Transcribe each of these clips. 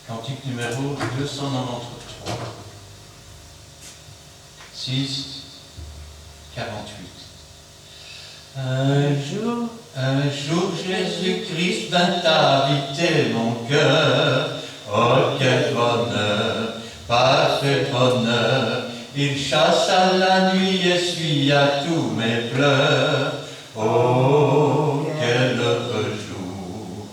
Cantique numéro 293. 6, 48. Un jour, Jésus-Christ vint habiter mon cœur. Oh, quel bonheur, parfait bonheur. Il chassa la nuit, essuia tous mes pleurs. Oh, quel heureux jour.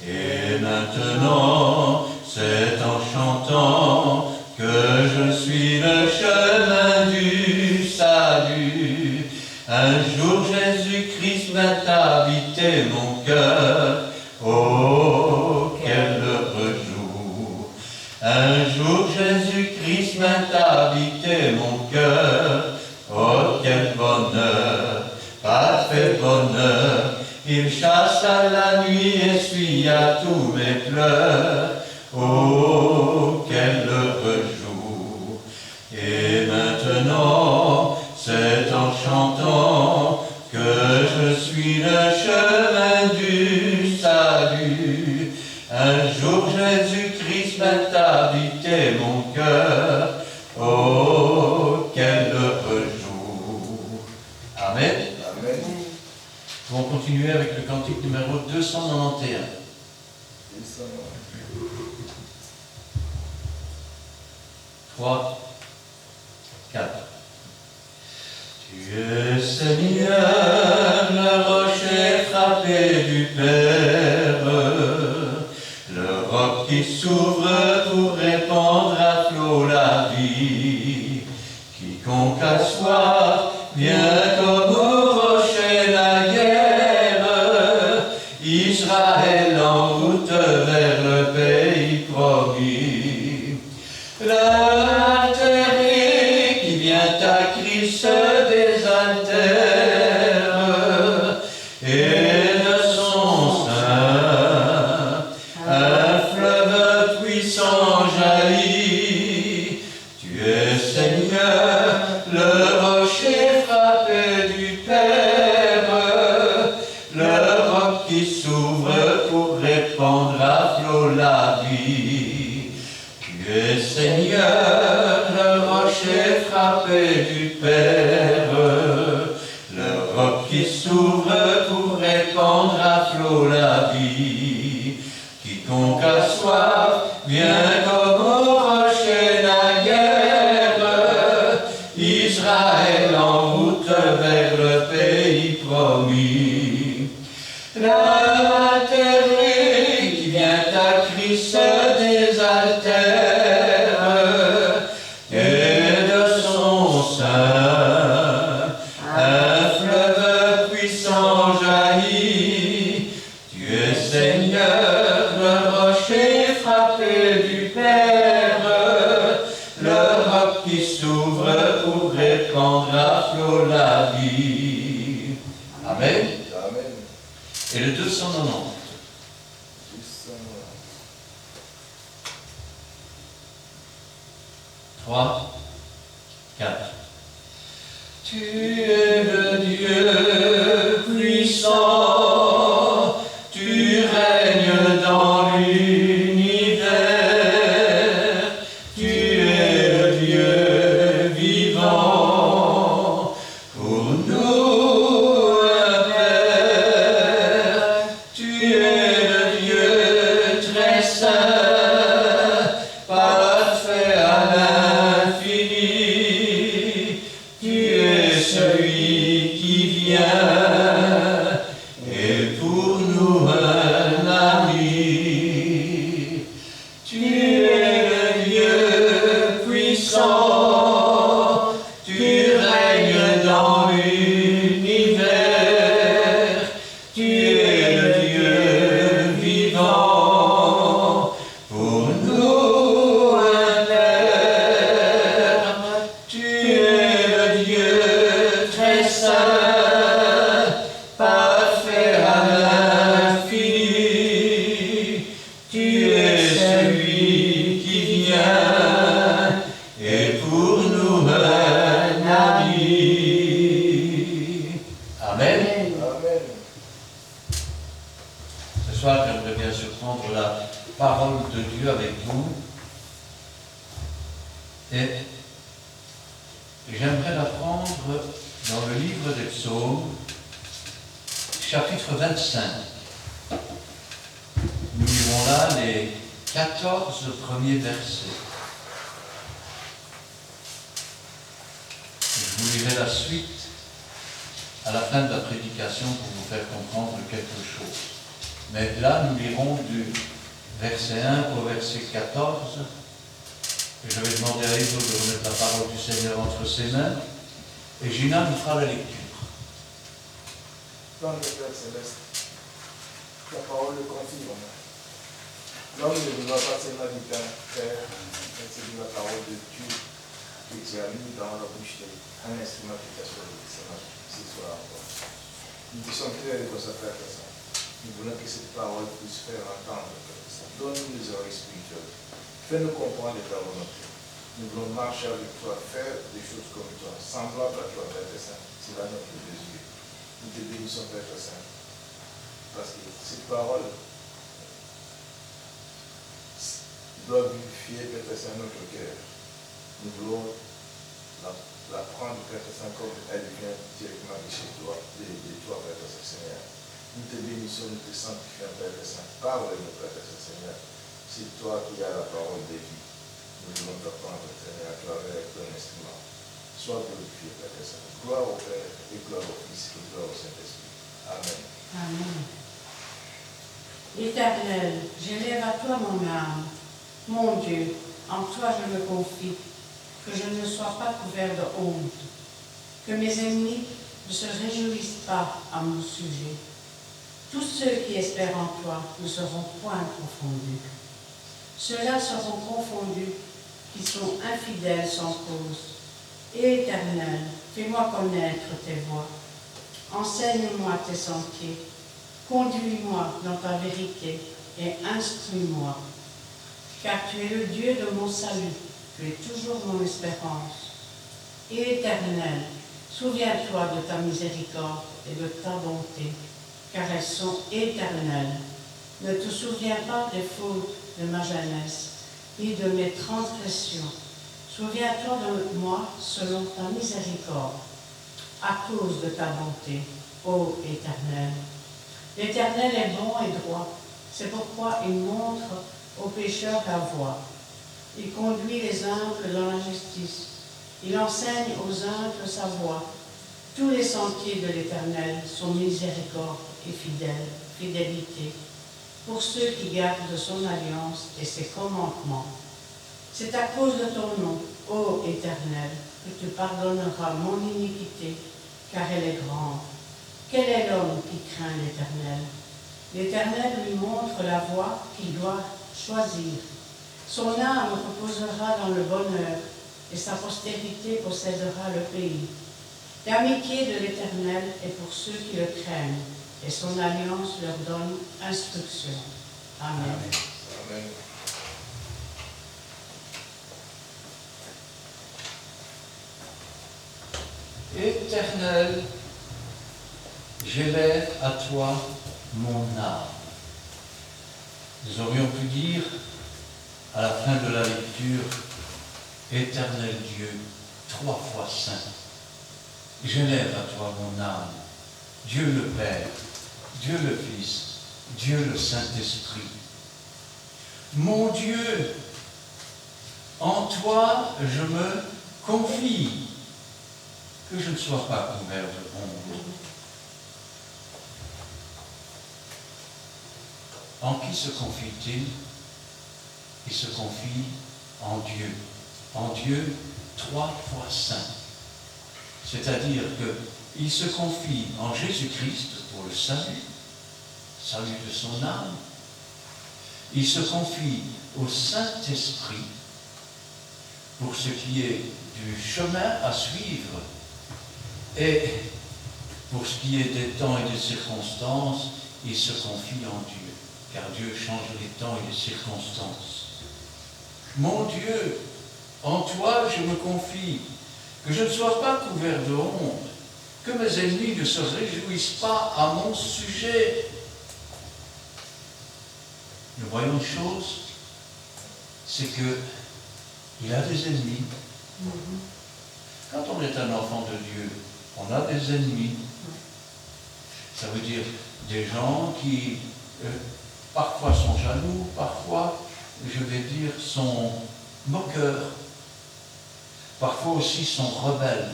Et maintenant, c'est en chantant que je suis le chemin du salut. Un jour, Jésus-Christ vint habiter mon cœur. Oh, quel heureux jour. Un jour, Jésus-Christ vint habiter mon cœur. Oh, quel bonheur, parfait bonheur. Il chassa la nuit, essuia tous mes pleurs. Oh, quel heureux jour. Et maintenant, c'est en chantant que je suis le chemin du salut. Un jour, Jésus-Christ vint habiter mon cœur. Oh, quel heureux jour. Amen. Amen. Nous allons continuer avec le cantique numéro 291. 3, 4. Tu es Seigneur, le rocher frappé du Père, le roc qui s'ouvre pour répandre à flot la vie. Quiconque a soif vient comme au rocher naguère. Israël en route vers le pays promis. L'altéré qui vient à Christ désaltère, et de son sein un fleuve puissant jaillit. Tu es Seigneur, le rocher frappé du Père, le roc qui s'ouvre pour répandre à flot la vie. Tu es Seigneur, le rocher frappé du Père, le roc qui s'ouvre pour répandre à flot la vie. Quiconque a soif vient comme au rocher naguère. Israël en route vers le pays promis. La terre qui vient à Christ désaltère, et de son sein un fleuve puissant jaillit. Tu es Seigneur, le rocher frappé du Père, le roc qui s'ouvre pour répandre à flot la vie. Amen. Amen. Et le 290. 3, 4. Tu es le Dieu puissant, tu règnes dans l'univers, tu es le Dieu vivant, pour nous un Père, tu es le Dieu très saint, parfait à l'infini, tu es celui qui vient avec vous et j'aimerais la prendre dans le livre des Psaumes, chapitre 25. Nous lirons là les 14 premiers versets. Je vous lirai la suite à la fin de la prédication pour vous faire comprendre quelque chose. Mais là, nous lirons du verset 1 au verset 14. Et je vais demander à Iso de remettre la parole du Seigneur entre ses mains. Et Gina nous fera la lecture. Dans le Père Céleste, la parole le confirme. L'homme ne vivra pas seulement du pain, Père, mais c'est de la parole de Dieu que tu as mis dans la bouche d'un instrument qui t'a choisi ce soir encore. Nous te sommes très reconnaissants, Père Saint. Nous voulons que cette parole puisse faire entendre, Père Saint. Donne-nous les oreilles spirituelles. Fais-nous comprendre ta volonté. Nous voulons marcher avec toi, faire des choses comme toi, semblables à toi, Père Saint. C'est là notre désir. Nous te bénissons, Père Saint. Parce que cette parole doit vivifier, Père Saint, notre cœur. Nous voulons la prendre, Père Saint, comme elle vient directement de chez toi, de toi, Père Saint, Seigneur. Nous te bénissons, nous te sanctifions, Père Saint. Parle-nous, Père Saint, Seigneur. C'est toi qui as la parole de vie. Nous voulons t'apprendre, Seigneur, à travers ton instrument. Sois glorifié, Père Saint. Gloire au Père, et gloire au Fils, et gloire au Saint-Esprit. Amen. Amen. Éternel, j'élève à toi mon âme. Mon Dieu, en toi je me confie, que je ne sois pas couvert de honte, que mes ennemis ne se réjouissent pas à mon sujet. Tous ceux qui espèrent en toi ne seront point confondus. Ceux-là seront confondus qui sont infidèles sans cause. Et Éternel, fais-moi connaître tes voies. Enseigne-moi tes sentiers. Conduis-moi dans ta vérité et instruis-moi. Car tu es le Dieu de mon salut, tu es toujours mon espérance. Et Éternel, souviens-toi de ta miséricorde et de ta bonté, car elles sont éternelles. Ne te souviens pas des fautes de ma jeunesse, ni de mes transgressions. Souviens-toi de moi selon ta miséricorde, à cause de ta bonté, ô Éternel. L'Éternel est bon et droit, c'est pourquoi il montre aux pécheurs la voie. Il conduit les humbles dans la justice. Il enseigne aux humbles sa voie. Tous les sentiers de l'Éternel sont miséricorde et fidélité, pour ceux qui gardent son alliance et ses commandements. C'est à cause de ton nom, ô Éternel, que tu pardonneras mon iniquité, car elle est grande. Quel est l'homme qui craint l'Éternel? L'Éternel lui montre la voie qu'il doit choisir. Son âme reposera dans le bonheur, et sa postérité possédera le pays. L'amitié de l'Éternel est pour ceux qui le craignent, et son alliance leur donne instruction. Amen. Amen. Éternel, j'élève à toi mon âme. Nous aurions pu dire, à la fin de la lecture, Éternel Dieu, 3 fois saint. J'élève à toi mon âme, Dieu le Père, Dieu le Fils, Dieu le Saint-Esprit. Mon Dieu, en toi je me confie, que je ne sois pas couvert de honte. En qui se confie-t-il? Il se confie en Dieu. En Dieu, 3 fois saint. C'est-à-dire qu'il se confie en Jésus-Christ pour le salut de son âme. Il se confie au Saint-Esprit pour ce qui est du chemin à suivre et pour ce qui est des temps et des circonstances, il se confie en Dieu, car Dieu change les temps et les circonstances. Mon Dieu, en toi je me confie, que je ne sois pas couvert de honte, que mes ennemis ne se réjouissent pas à mon sujet. Nous voyons une chose, c'est qu'il a des ennemis. Quand on est un enfant de Dieu, on a des ennemis. Ça veut dire des gens qui parfois sont jaloux, parfois, je vais dire, sont moqueurs, parfois aussi sont rebelles,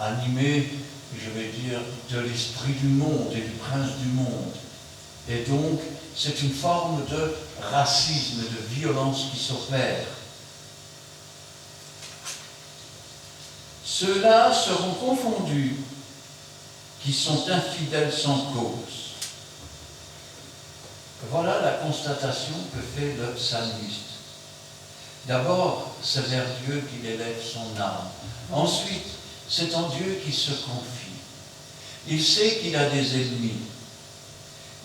animés, je vais dire, de l'esprit du monde et du prince du monde. Et donc, c'est une forme de racisme, de violence qui s'opère. Ceux-là seront confondus, qui sont infidèles sans cause. Voilà la constatation que fait le psalmiste. D'abord, c'est vers Dieu qu'il élève son âme. Ensuite, c'est en Dieu qu'il se confie. Il sait qu'il a des ennemis,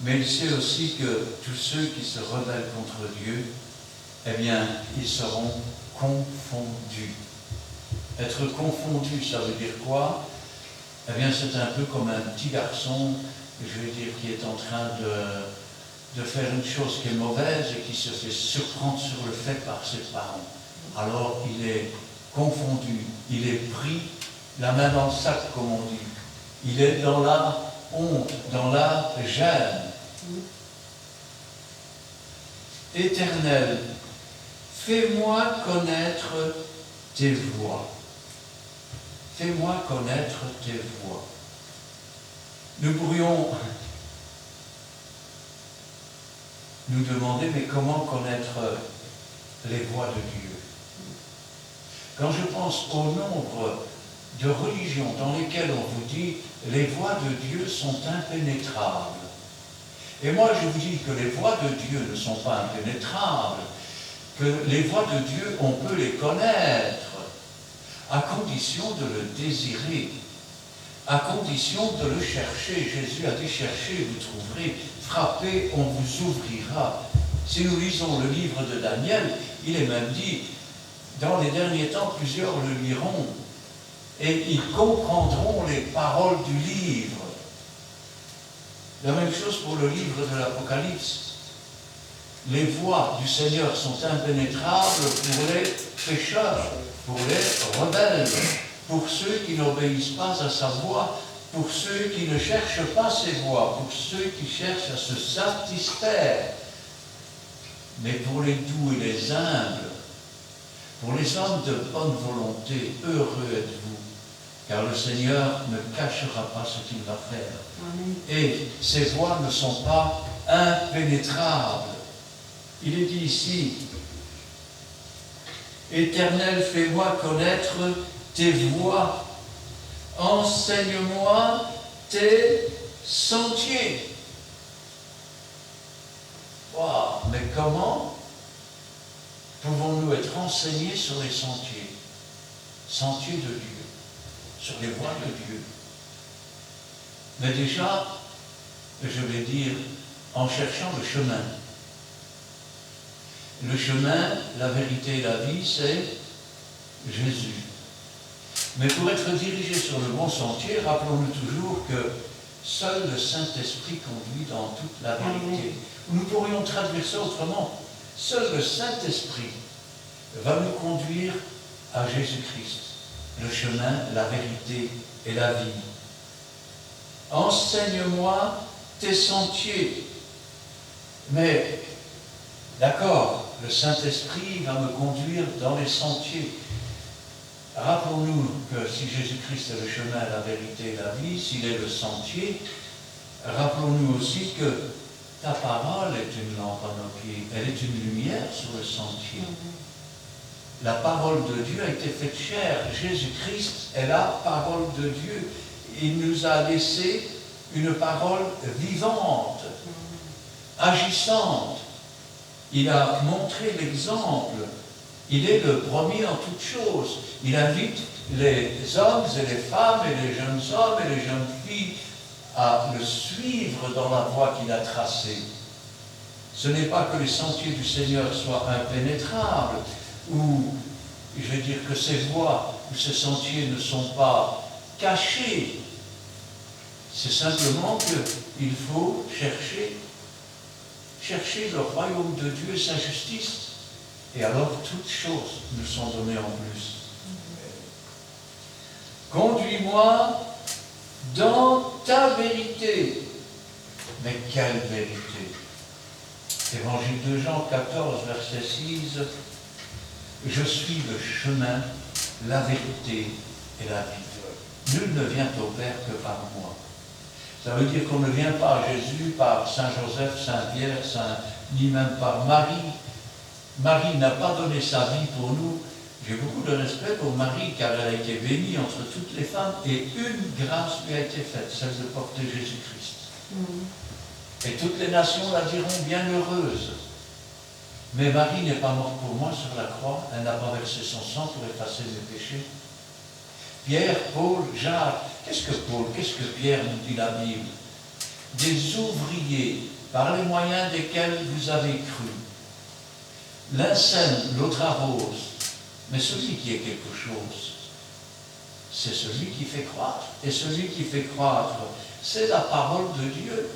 mais il sait aussi que tous ceux qui se rebellent contre Dieu, eh bien, ils seront confondus. Être confondu, ça veut dire quoi? Eh bien, c'est un peu comme un petit garçon, je vais dire, qui est en train de faire une chose qui est mauvaise et qui se fait surprendre sur le fait par ses parents. Alors, il est confondu, il est pris la main dans le sac, comme on dit. Il est dans la honte, dans la gêne. Éternel, fais-moi connaître tes voies. Fais-moi connaître tes voies. Nous pourrions nous demander, mais comment connaître les voies de Dieu? Quand je pense au nombre de religions dans lesquelles on vous dit les voies de Dieu sont impénétrables. Et moi je vous dis que les voies de Dieu ne sont pas impénétrables, que les voies de Dieu, on peut les connaître, à condition de le désirer, à condition de le chercher. Jésus a dit, cherchez, vous trouverez, frappez, on vous ouvrira. Si nous lisons le livre de Daniel, il est même dit, dans les derniers temps, plusieurs le liront, et ils comprendront les paroles du livre. La même chose pour le livre de l'Apocalypse. Les voies du Seigneur sont impénétrables pour les pécheurs, pour les rebelles, pour ceux qui n'obéissent pas à sa voix, pour ceux qui ne cherchent pas ses voies, pour ceux qui cherchent à se satisfaire. Mais pour les doux et les humbles, pour les hommes de bonne volonté, heureux êtes-vous, car le Seigneur ne cachera pas ce qu'il va faire. Amen. Et ces voies ne sont pas impénétrables. Il est dit ici, Éternel, fais-moi connaître tes voies, enseigne-moi tes sentiers. Wow, mais comment pouvons-nous être enseignés sur les sentiers? Sentiers de Dieu, sur les voies de Dieu. Mais déjà, je vais dire, en cherchant le chemin. Le chemin, la vérité et la vie, c'est Jésus. Mais pour être dirigé sur le bon sentier, rappelons-nous toujours que seul le Saint-Esprit conduit dans toute la vérité. Nous pourrions traduire ça autrement. Seul le Saint-Esprit va nous conduire à Jésus-Christ, le chemin, la vérité et la vie. Enseigne-moi tes sentiers. Mais, d'accord, le Saint-Esprit va me conduire dans les sentiers. Rappelons-nous que si Jésus-Christ est le chemin, la vérité et la vie, s'il est le sentier, rappelons-nous aussi que ta parole est une lampe à nos pieds, elle est une lumière sur le sentier. La parole de Dieu a été faite chair. Jésus-Christ est la parole de Dieu. Il nous a laissé une parole vivante, agissante. Il a montré l'exemple. Il est le premier en toutes choses. Il invite les hommes et les femmes et les jeunes hommes et les jeunes filles à le suivre dans la voie qu'il a tracée. Ce n'est pas que les sentiers du Seigneur soient impénétrables, ou je vais dire que ces voies ou ces sentiers ne sont pas cachés. C'est simplement qu'il faut chercher le royaume de Dieu et sa justice. et alors toutes choses nous sont données en plus. Conduis-moi dans ta vérité. Mais quelle vérité? Évangile de Jean 14, verset 6. Je suis le chemin, la vérité et la vie. Nul ne vient au Père que par moi. Ça veut dire qu'on ne vient pas à Jésus par Saint Joseph, Saint Pierre, ni même par Marie. Marie n'a pas donné sa vie pour nous. J'ai beaucoup de respect pour Marie, car elle a été bénie entre toutes les femmes, et une grâce lui a été faite, celle de porter Jésus-Christ. Et toutes les nations la diront bienheureuse. Mais Marie n'est pas morte pour moi sur la croix, elle n'a pas versé son sang pour effacer mes péchés. Pierre, Paul, Jacques, qu'est-ce que Paul, qu'est-ce que Pierre nous dit la Bible? Des ouvriers, par les moyens desquels vous avez cru. L'un sème, l'autre arrose. Mais celui qui est quelque chose, c'est celui qui fait croître. Et celui qui fait croître, c'est la parole de Dieu.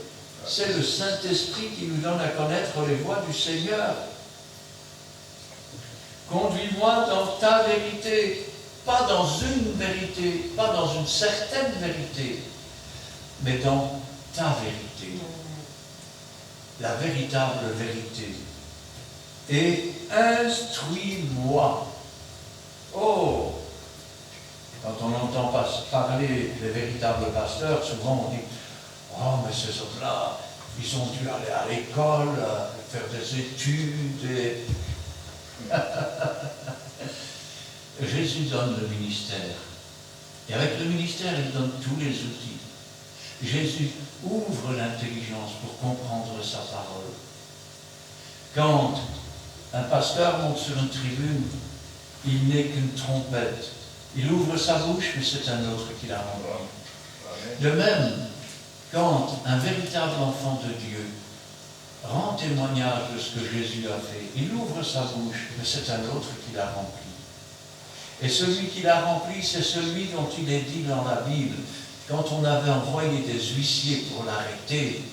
C'est le Saint-Esprit qui nous donne à connaître les voies du Seigneur. Conduis-moi dans ta vérité, pas dans une vérité, pas dans une certaine vérité, mais dans ta vérité. La véritable vérité. Et instruis-moi. Oh, quand on entend parler des véritables pasteurs, souvent on dit « Oh, mais ces autres-là, ils ont dû aller à l'école, faire des études. » et... Jésus donne le ministère. Et avec le ministère, il donne tous les outils. Jésus ouvre l'intelligence pour comprendre sa parole. Quand un pasteur monte sur une tribune, il n'est qu'une trompette. Il ouvre sa bouche, mais c'est un autre qui la remplit. De même, quand un véritable enfant de Dieu rend témoignage de ce que Jésus a fait, il ouvre sa bouche, mais c'est un autre qui la remplit. Et celui qui l'a rempli, c'est celui dont il est dit dans la Bible, quand on avait envoyé des huissiers pour l'arrêter,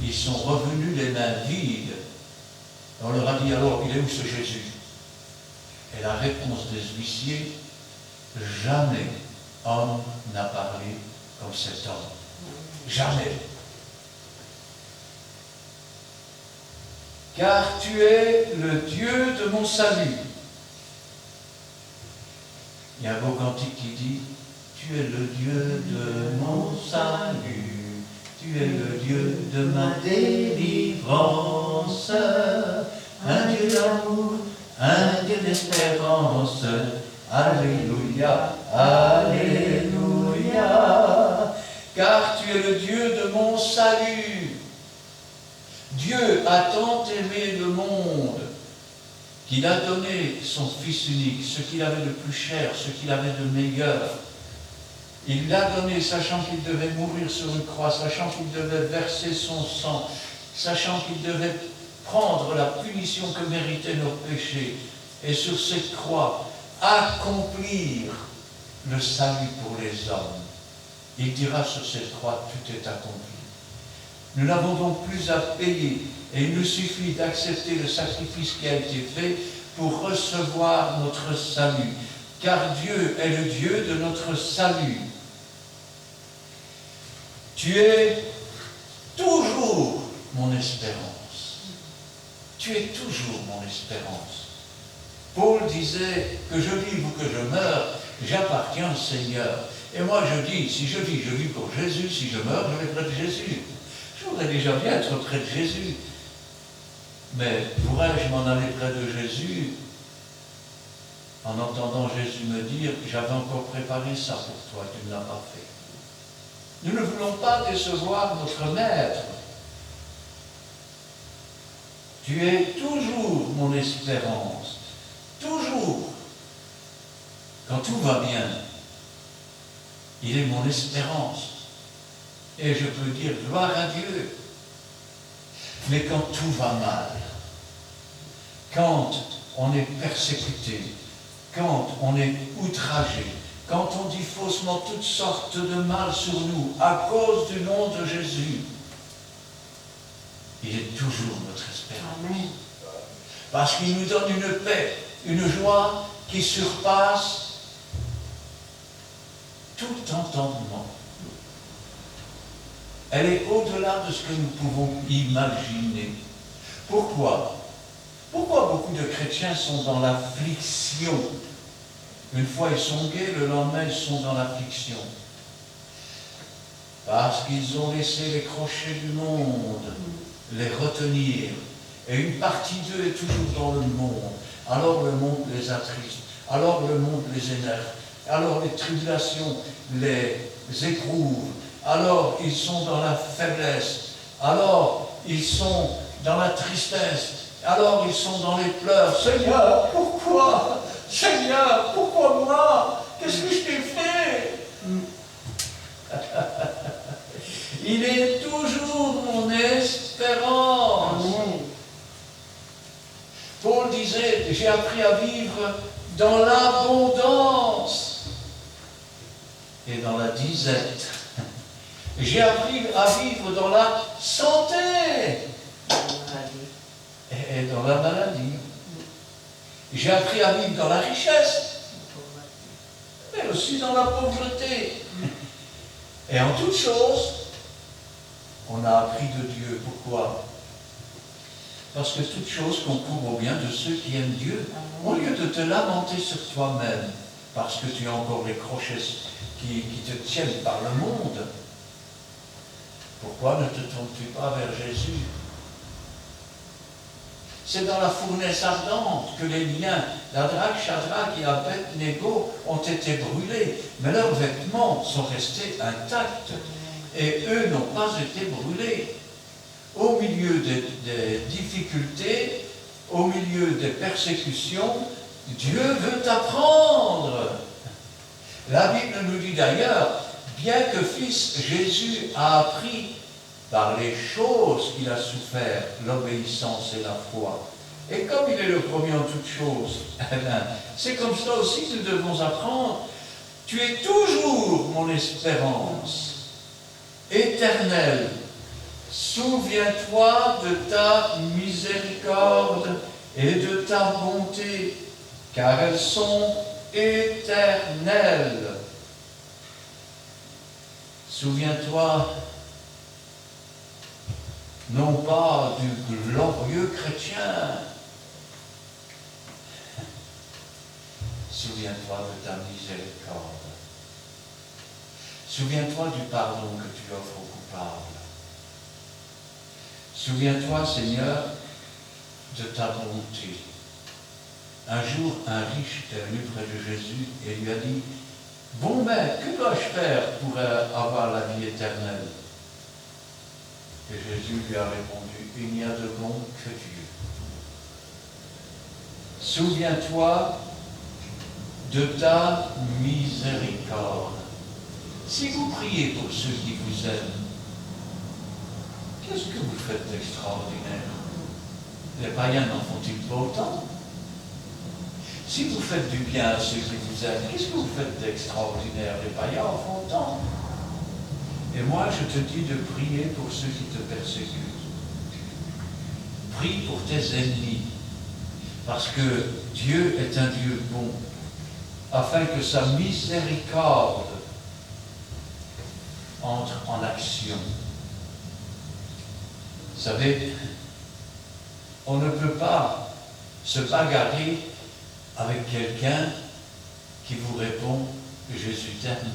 ils sont revenus les mains vides. On leur a dit alors, il est où ce Jésus? Et la réponse des huissiers, jamais homme n'a parlé comme cet homme. Jamais. Car tu es le Dieu de mon salut. Il y a un beau cantique qui dit, tu es le Dieu de mon salut, tu es le Dieu de ma délivrance, un Dieu d'amour, un Dieu d'espérance. Alléluia, Alléluia. Car tu es le Dieu de mon salut. Dieu a tant aimé le monde qu'il a donné son Fils unique, ce qu'il avait de plus cher, ce qu'il avait de meilleur. Il l'a donné, sachant qu'il devait mourir sur une croix, sachant qu'il devait verser son sang, sachant qu'il devait prendre la punition que méritaient nos péchés, et sur cette croix, accomplir le salut pour les hommes. Il dira sur cette croix, tout est accompli. Nous n'avons donc plus à payer, et il nous suffit d'accepter le sacrifice qui a été fait pour recevoir notre salut, car Dieu est le Dieu de notre salut. Tu es toujours mon espérance. Tu es toujours mon espérance. Paul disait que je vive ou que je meure, j'appartiens au Seigneur. Et moi je dis, si je vis pour Jésus, si je meurs, je vais près de Jésus. Je voudrais déjà bien être près de Jésus. Mais pourrais-je m'en aller près de Jésus en entendant Jésus me dire que j'avais encore préparé ça pour toi, tu ne l'as pas fait. Nous ne voulons pas décevoir notre Maître. Tu es toujours mon espérance. Toujours. Quand tout va bien, il est mon espérance. Et je peux dire gloire à Dieu. Mais quand tout va mal, quand on est persécuté, quand on est outragé, quand on dit faussement toutes sortes de mal sur nous à cause du nom de Jésus, il est toujours notre espérance. Amen. Parce qu'il nous donne une paix, une joie qui surpasse tout entendement. Elle est au-delà de ce que nous pouvons imaginer. Pourquoi? Pourquoi beaucoup de chrétiens sont dans l'affliction? Une fois ils sont gais, le lendemain ils sont dans l'affliction. Parce qu'ils ont laissé les crochets du monde les retenir. Et une partie d'eux est toujours dans le monde. Alors le monde les attriste. Alors le monde les énerve. Alors les tribulations les éprouvent. Alors ils sont dans la faiblesse. Alors ils sont dans la tristesse. Alors ils sont dans les pleurs. Seigneur, pourquoi? Seigneur, pourquoi moi? Qu'est-ce que je t'ai fait? Il est toujours mon espérance. Amen. Paul disait, j'ai appris à vivre dans l'abondance et dans la disette. J'ai appris à vivre dans la santé et dans la maladie. J'ai appris à vivre dans la richesse, mais aussi dans la pauvreté. Et en toutes choses, on a appris de Dieu. Pourquoi? Parce que toute chose concourt au bien de ceux qui aiment Dieu. Au lieu de te lamenter sur toi-même, parce que tu as encore les crochets qui te tiennent par le monde, pourquoi ne te tournes-tu pas vers Jésus? C'est dans la fournaise ardente que les liens d'Adrach, Shadrach et Abed-Nego ont été brûlés, mais leurs vêtements sont restés intacts et eux n'ont pas été brûlés. Au milieu des difficultés, au milieu des persécutions, Dieu veut t'apprendre. La Bible nous dit d'ailleurs, bien que Fils Jésus a appris par les choses qu'il a souffert, l'obéissance et la foi. Et comme il est le premier en toutes choses, c'est comme ça aussi que nous devons apprendre. Tu es toujours mon espérance éternelle. Souviens-toi de ta miséricorde et de ta bonté, car elles sont éternelles. Souviens-toi non pas du glorieux chrétien. Souviens-toi de ta miséricorde. Souviens-toi du pardon que tu offres aux coupables. Souviens-toi, Seigneur, de ta bonté. Un jour, un riche est venu près de Jésus et lui a dit, « Bon maître, que dois-je faire pour avoir la vie éternelle ?» Et Jésus lui a répondu, il n'y a de bon que Dieu. Souviens-toi de ta miséricorde. Si vous priez pour ceux qui vous aiment, qu'est-ce que vous faites d'extraordinaire? Les païens n'en font-ils pas autant? Si vous faites du bien à ceux qui vous aiment, qu'est-ce que vous faites d'extraordinaire? Les païens en font autant. Et moi, je te dis de prier pour ceux qui te persécutent. Prie pour tes ennemis, parce que Dieu est un Dieu bon, afin que sa miséricorde entre en action. Vous savez, on ne peut pas se bagarrer avec quelqu'un qui vous répond « Jésus t'aime ».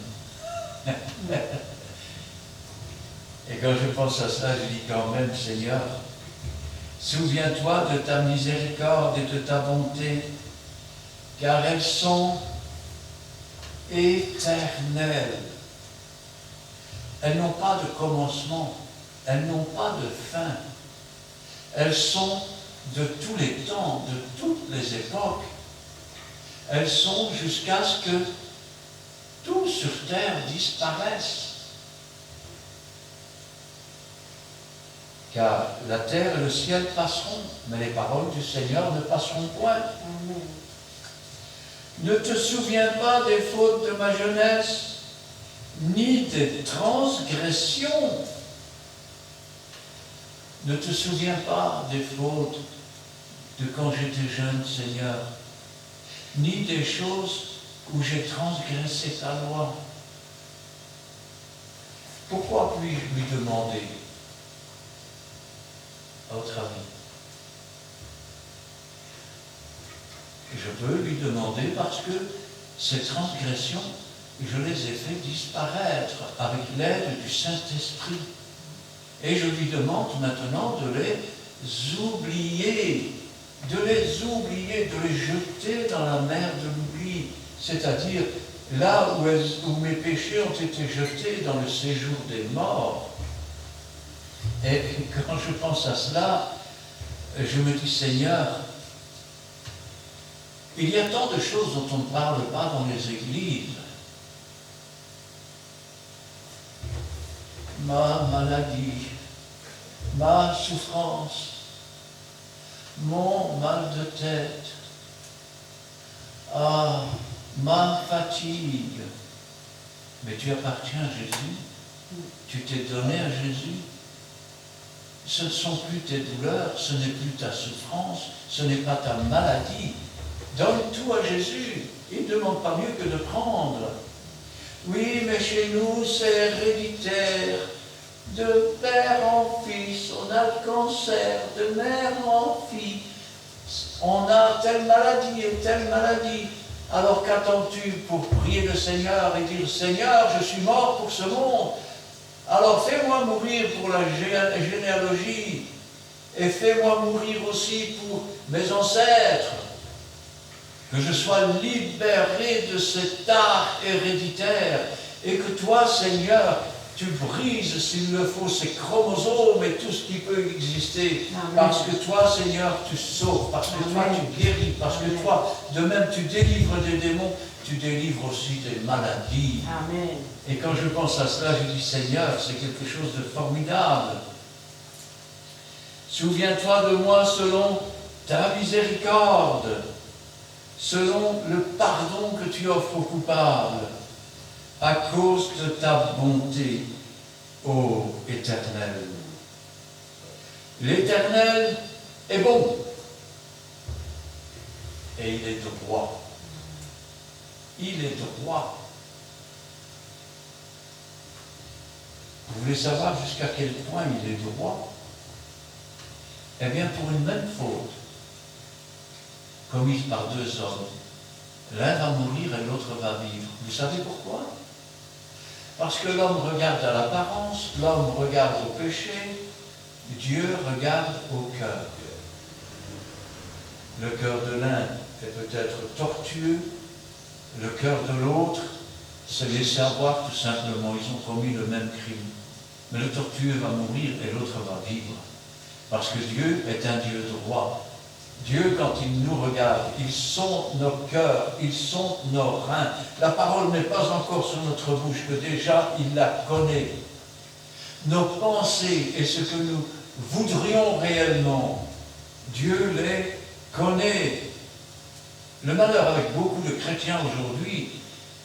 Et quand je pense à ça, je dis quand même, Seigneur, souviens-toi de ta miséricorde et de ta bonté, car elles sont éternelles. Elles n'ont pas de commencement, elles n'ont pas de fin. Elles sont de tous les temps, de toutes les époques. Elles sont jusqu'à ce que tout sur terre disparaisse. Car la terre et le ciel passeront, mais les paroles du Seigneur ne passeront point. Amen. Ne te souviens pas des fautes de ma jeunesse, ni des transgressions. Ne te souviens pas des fautes de quand j'étais jeune, Seigneur, ni des choses où j'ai transgressé ta loi. Pourquoi puis-je lui demander, à votre avis? Je peux lui demander parce que ces transgressions, je les ai fait disparaître avec l'aide du Saint-Esprit. Et je lui demande maintenant de les oublier, de les jeter dans la mer de l'oubli, c'est-à-dire là où mes péchés ont été jetés dans le séjour des morts. Et quand je pense à cela, je me dis, Seigneur, il y a tant de choses dont on ne parle pas dans les églises. Ma maladie, ma souffrance, mon mal de tête, ma fatigue. Mais tu appartiens à Jésus, tu t'es donné à Jésus. Ce ne sont plus tes douleurs, ce n'est plus ta souffrance, ce n'est pas ta maladie. Donne tout à Jésus. Il ne demande pas mieux que de prendre. Oui, mais chez nous, c'est héréditaire. De père en fils, on a le cancer, de mère en fille. On a telle maladie et telle maladie. Alors qu'attends-tu pour prier le Seigneur et dire, Seigneur, je suis mort pour ce monde. Alors fais-moi mourir pour la généalogie et fais-moi mourir aussi pour mes ancêtres. Que je sois libéré de cet art héréditaire et que toi, Seigneur, tu brises, s'il le faut, ces chromosomes et tout ce qui peut exister. Amen. Parce que toi, Seigneur, tu sauves, parce que Amen. Toi, tu guéris, parce Amen. Que toi, de même, tu délivres des démons, tu délivres aussi des maladies. Amen. Et quand je pense à cela, je dis, Seigneur, c'est quelque chose de formidable. Souviens-toi de moi selon ta miséricorde, selon le pardon que tu offres aux coupables, à cause de ta bonté, ô Éternel. L'Éternel est bon, et il est droit. Il est droit. Vous voulez savoir jusqu'à quel point il est droit? Eh bien, pour une même faute, commise par deux hommes, l'un va mourir et l'autre va vivre. Vous savez pourquoi? Parce que l'homme regarde à l'apparence, l'homme regarde au péché, Dieu regarde au cœur. Le cœur de l'un est peut-être tortueux, le cœur de l'autre se laisse avoir tout simplement, ils ont commis le même crime. Mais le tortueux va mourir et l'autre va vivre. Parce que Dieu est un Dieu droit. Dieu, quand il nous regarde, il sonde nos cœurs, il sonde nos reins. La parole n'est pas encore sur notre bouche, que déjà il la connaît. Nos pensées et ce que nous voudrions réellement, Dieu les connaît. Le malheur avec beaucoup de chrétiens aujourd'hui,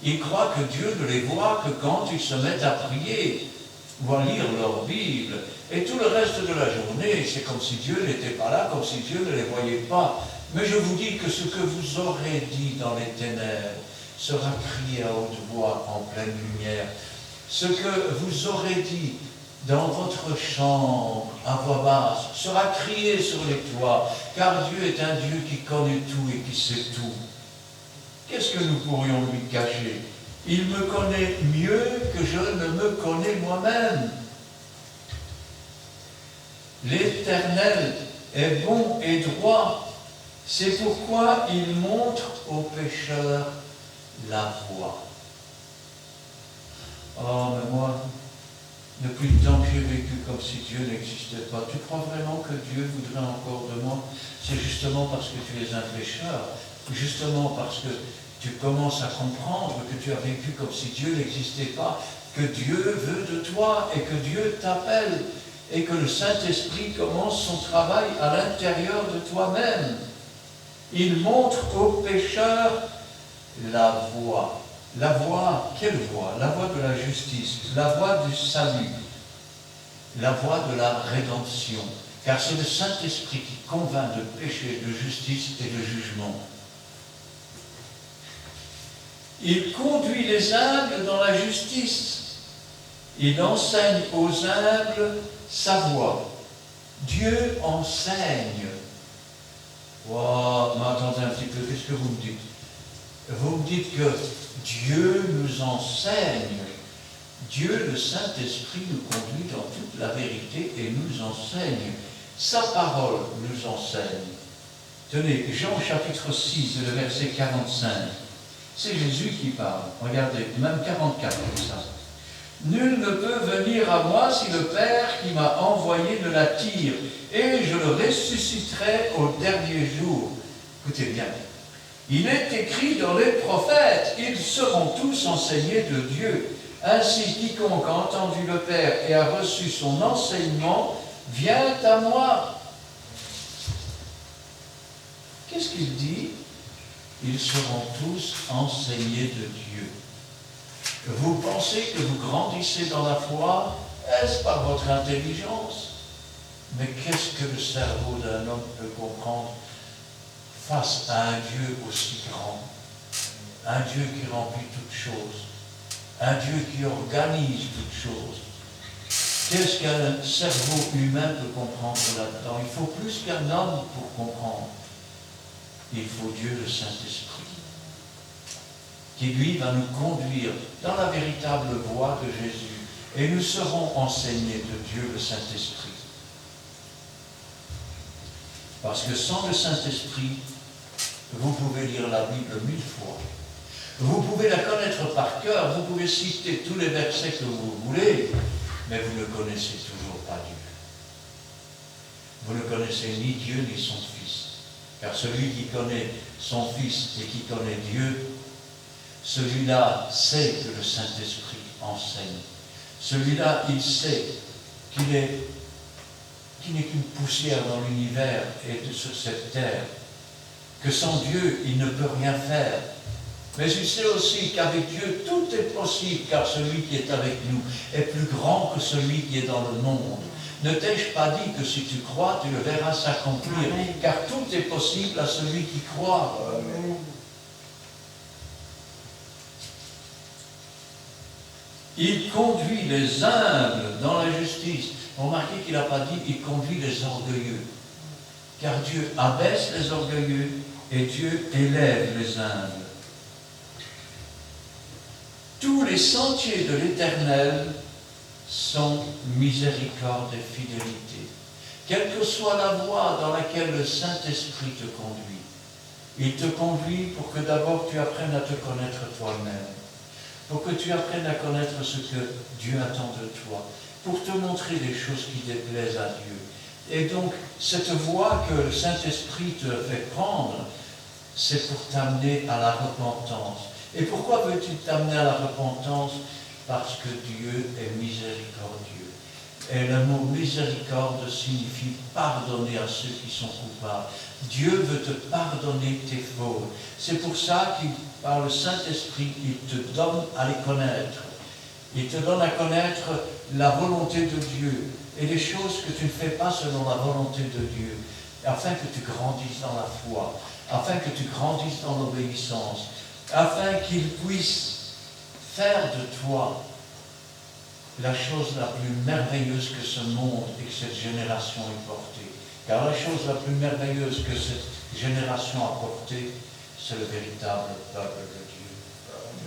ils croient que Dieu ne les voit que quand ils se mettent à prier ou à lire leur Bible. Et tout le reste de la journée, c'est comme si Dieu n'était pas là, comme si Dieu ne les voyait pas. Mais je vous dis que ce que vous aurez dit dans les ténèbres sera crié à haute voix en pleine lumière. Ce que vous aurez dit dans votre chambre à voix basse sera crié sur les toits, car Dieu est un Dieu qui connaît tout et qui sait tout. Qu'est-ce que nous pourrions lui cacher? Il me connaît mieux que je ne me connais moi-même. L'Éternel est bon et droit, c'est pourquoi il montre aux pécheurs la voie. Oh, mais moi, depuis le temps que j'ai vécu comme si Dieu n'existait pas, tu crois vraiment que Dieu voudrait encore de moi? C'est justement parce que tu es un pécheur, justement parce que tu commences à comprendre que tu as vécu comme si Dieu n'existait pas, que Dieu veut de toi et que Dieu t'appelle. Et que le Saint-Esprit commence son travail à l'intérieur de toi-même. Il montre aux pécheurs la voie. La voie, quelle voie? La voie de la justice, la voie du salut, la voie de la rédemption. car c'est le Saint-Esprit qui convainc de péché, de justice et de jugement. Il conduit les humbles dans la justice. Il enseigne aux humbles sa voie. Dieu enseigne. Wow, mais attendez un petit peu, qu'est-ce que vous me dites? Vous me dites que Dieu nous enseigne. Dieu, le Saint-Esprit, nous conduit dans toute la vérité et nous enseigne. Sa parole nous enseigne. Tenez, Jean chapitre 6, le verset 45. C'est Jésus qui parle. Regardez, même 44 comme ça. Nul ne peut venir à moi si le Père qui m'a envoyé ne l'attire, et je le ressusciterai au dernier jour. Écoutez bien. Il est écrit dans les prophètes, ils seront tous enseignés de Dieu. Ainsi, quiconque a entendu le Père et a reçu son enseignement, vient à moi. Qu'est-ce qu'il dit? Ils seront tous enseignés de Dieu. Vous pensez que vous grandissez dans la foi? Est-ce par votre intelligence? Mais qu'est-ce que le cerveau d'un homme peut comprendre face à un Dieu aussi grand? Un Dieu qui remplit toutes choses. Un Dieu qui organise toutes choses. Qu'est-ce qu'un cerveau humain peut comprendre là-dedans? Il faut plus qu'un homme pour comprendre. Il faut Dieu, le Saint-Esprit, qui lui va nous conduire dans la véritable voie de Jésus. Et nous serons enseignés de Dieu, le Saint-Esprit. Parce que sans le Saint-Esprit, vous pouvez lire la Bible 1000 fois. Vous pouvez la connaître par cœur, vous pouvez citer tous les versets que vous voulez, mais vous ne connaissez toujours pas Dieu. Vous ne connaissez ni Dieu ni son Fils. Car celui qui connaît son Fils et qui connaît Dieu, celui-là sait que le Saint-Esprit enseigne. Celui-là, il sait qu'il n'est qu'une poussière dans l'univers et sur cette terre, que sans Dieu, il ne peut rien faire. Mais il sait aussi qu'avec Dieu, tout est possible, car celui qui est avec nous est plus grand que celui qui est dans le monde. Ne t'ai-je pas dit que si tu crois, tu le verras s'accomplir, car tout est possible à celui qui croit. Amen. Il conduit les humbles dans la justice. Remarquez qu'il n'a pas dit il conduit les orgueilleux. Car Dieu abaisse les orgueilleux et Dieu élève les humbles. Tous les sentiers de l'Éternel sont miséricorde et fidélité. Quelle que soit la voie dans laquelle le Saint-Esprit te conduit, il te conduit pour que d'abord tu apprennes à te connaître toi-même, pour que tu apprennes à connaître ce que Dieu attend de toi, pour te montrer les choses qui déplaisent à Dieu. Et donc, cette voie que le Saint-Esprit te fait prendre, c'est pour t'amener à la repentance. Et pourquoi veut-il t'amener à la repentance? Parce que Dieu est miséricordieux. Et le mot miséricorde signifie pardonner à ceux qui sont coupables. Dieu veut te pardonner tes fautes. C'est pour ça qu'il, par le Saint-Esprit, il te donne à les connaître. Il te donne à connaître la volonté de Dieu et les choses que tu ne fais pas selon la volonté de Dieu, afin que tu grandisses dans la foi, afin que tu grandisses dans l'obéissance, afin qu'il puisse faire de toi la chose la plus merveilleuse que ce monde et que cette génération ait portée. Car la chose la plus merveilleuse que cette génération a portée, c'est le véritable peuple de Dieu.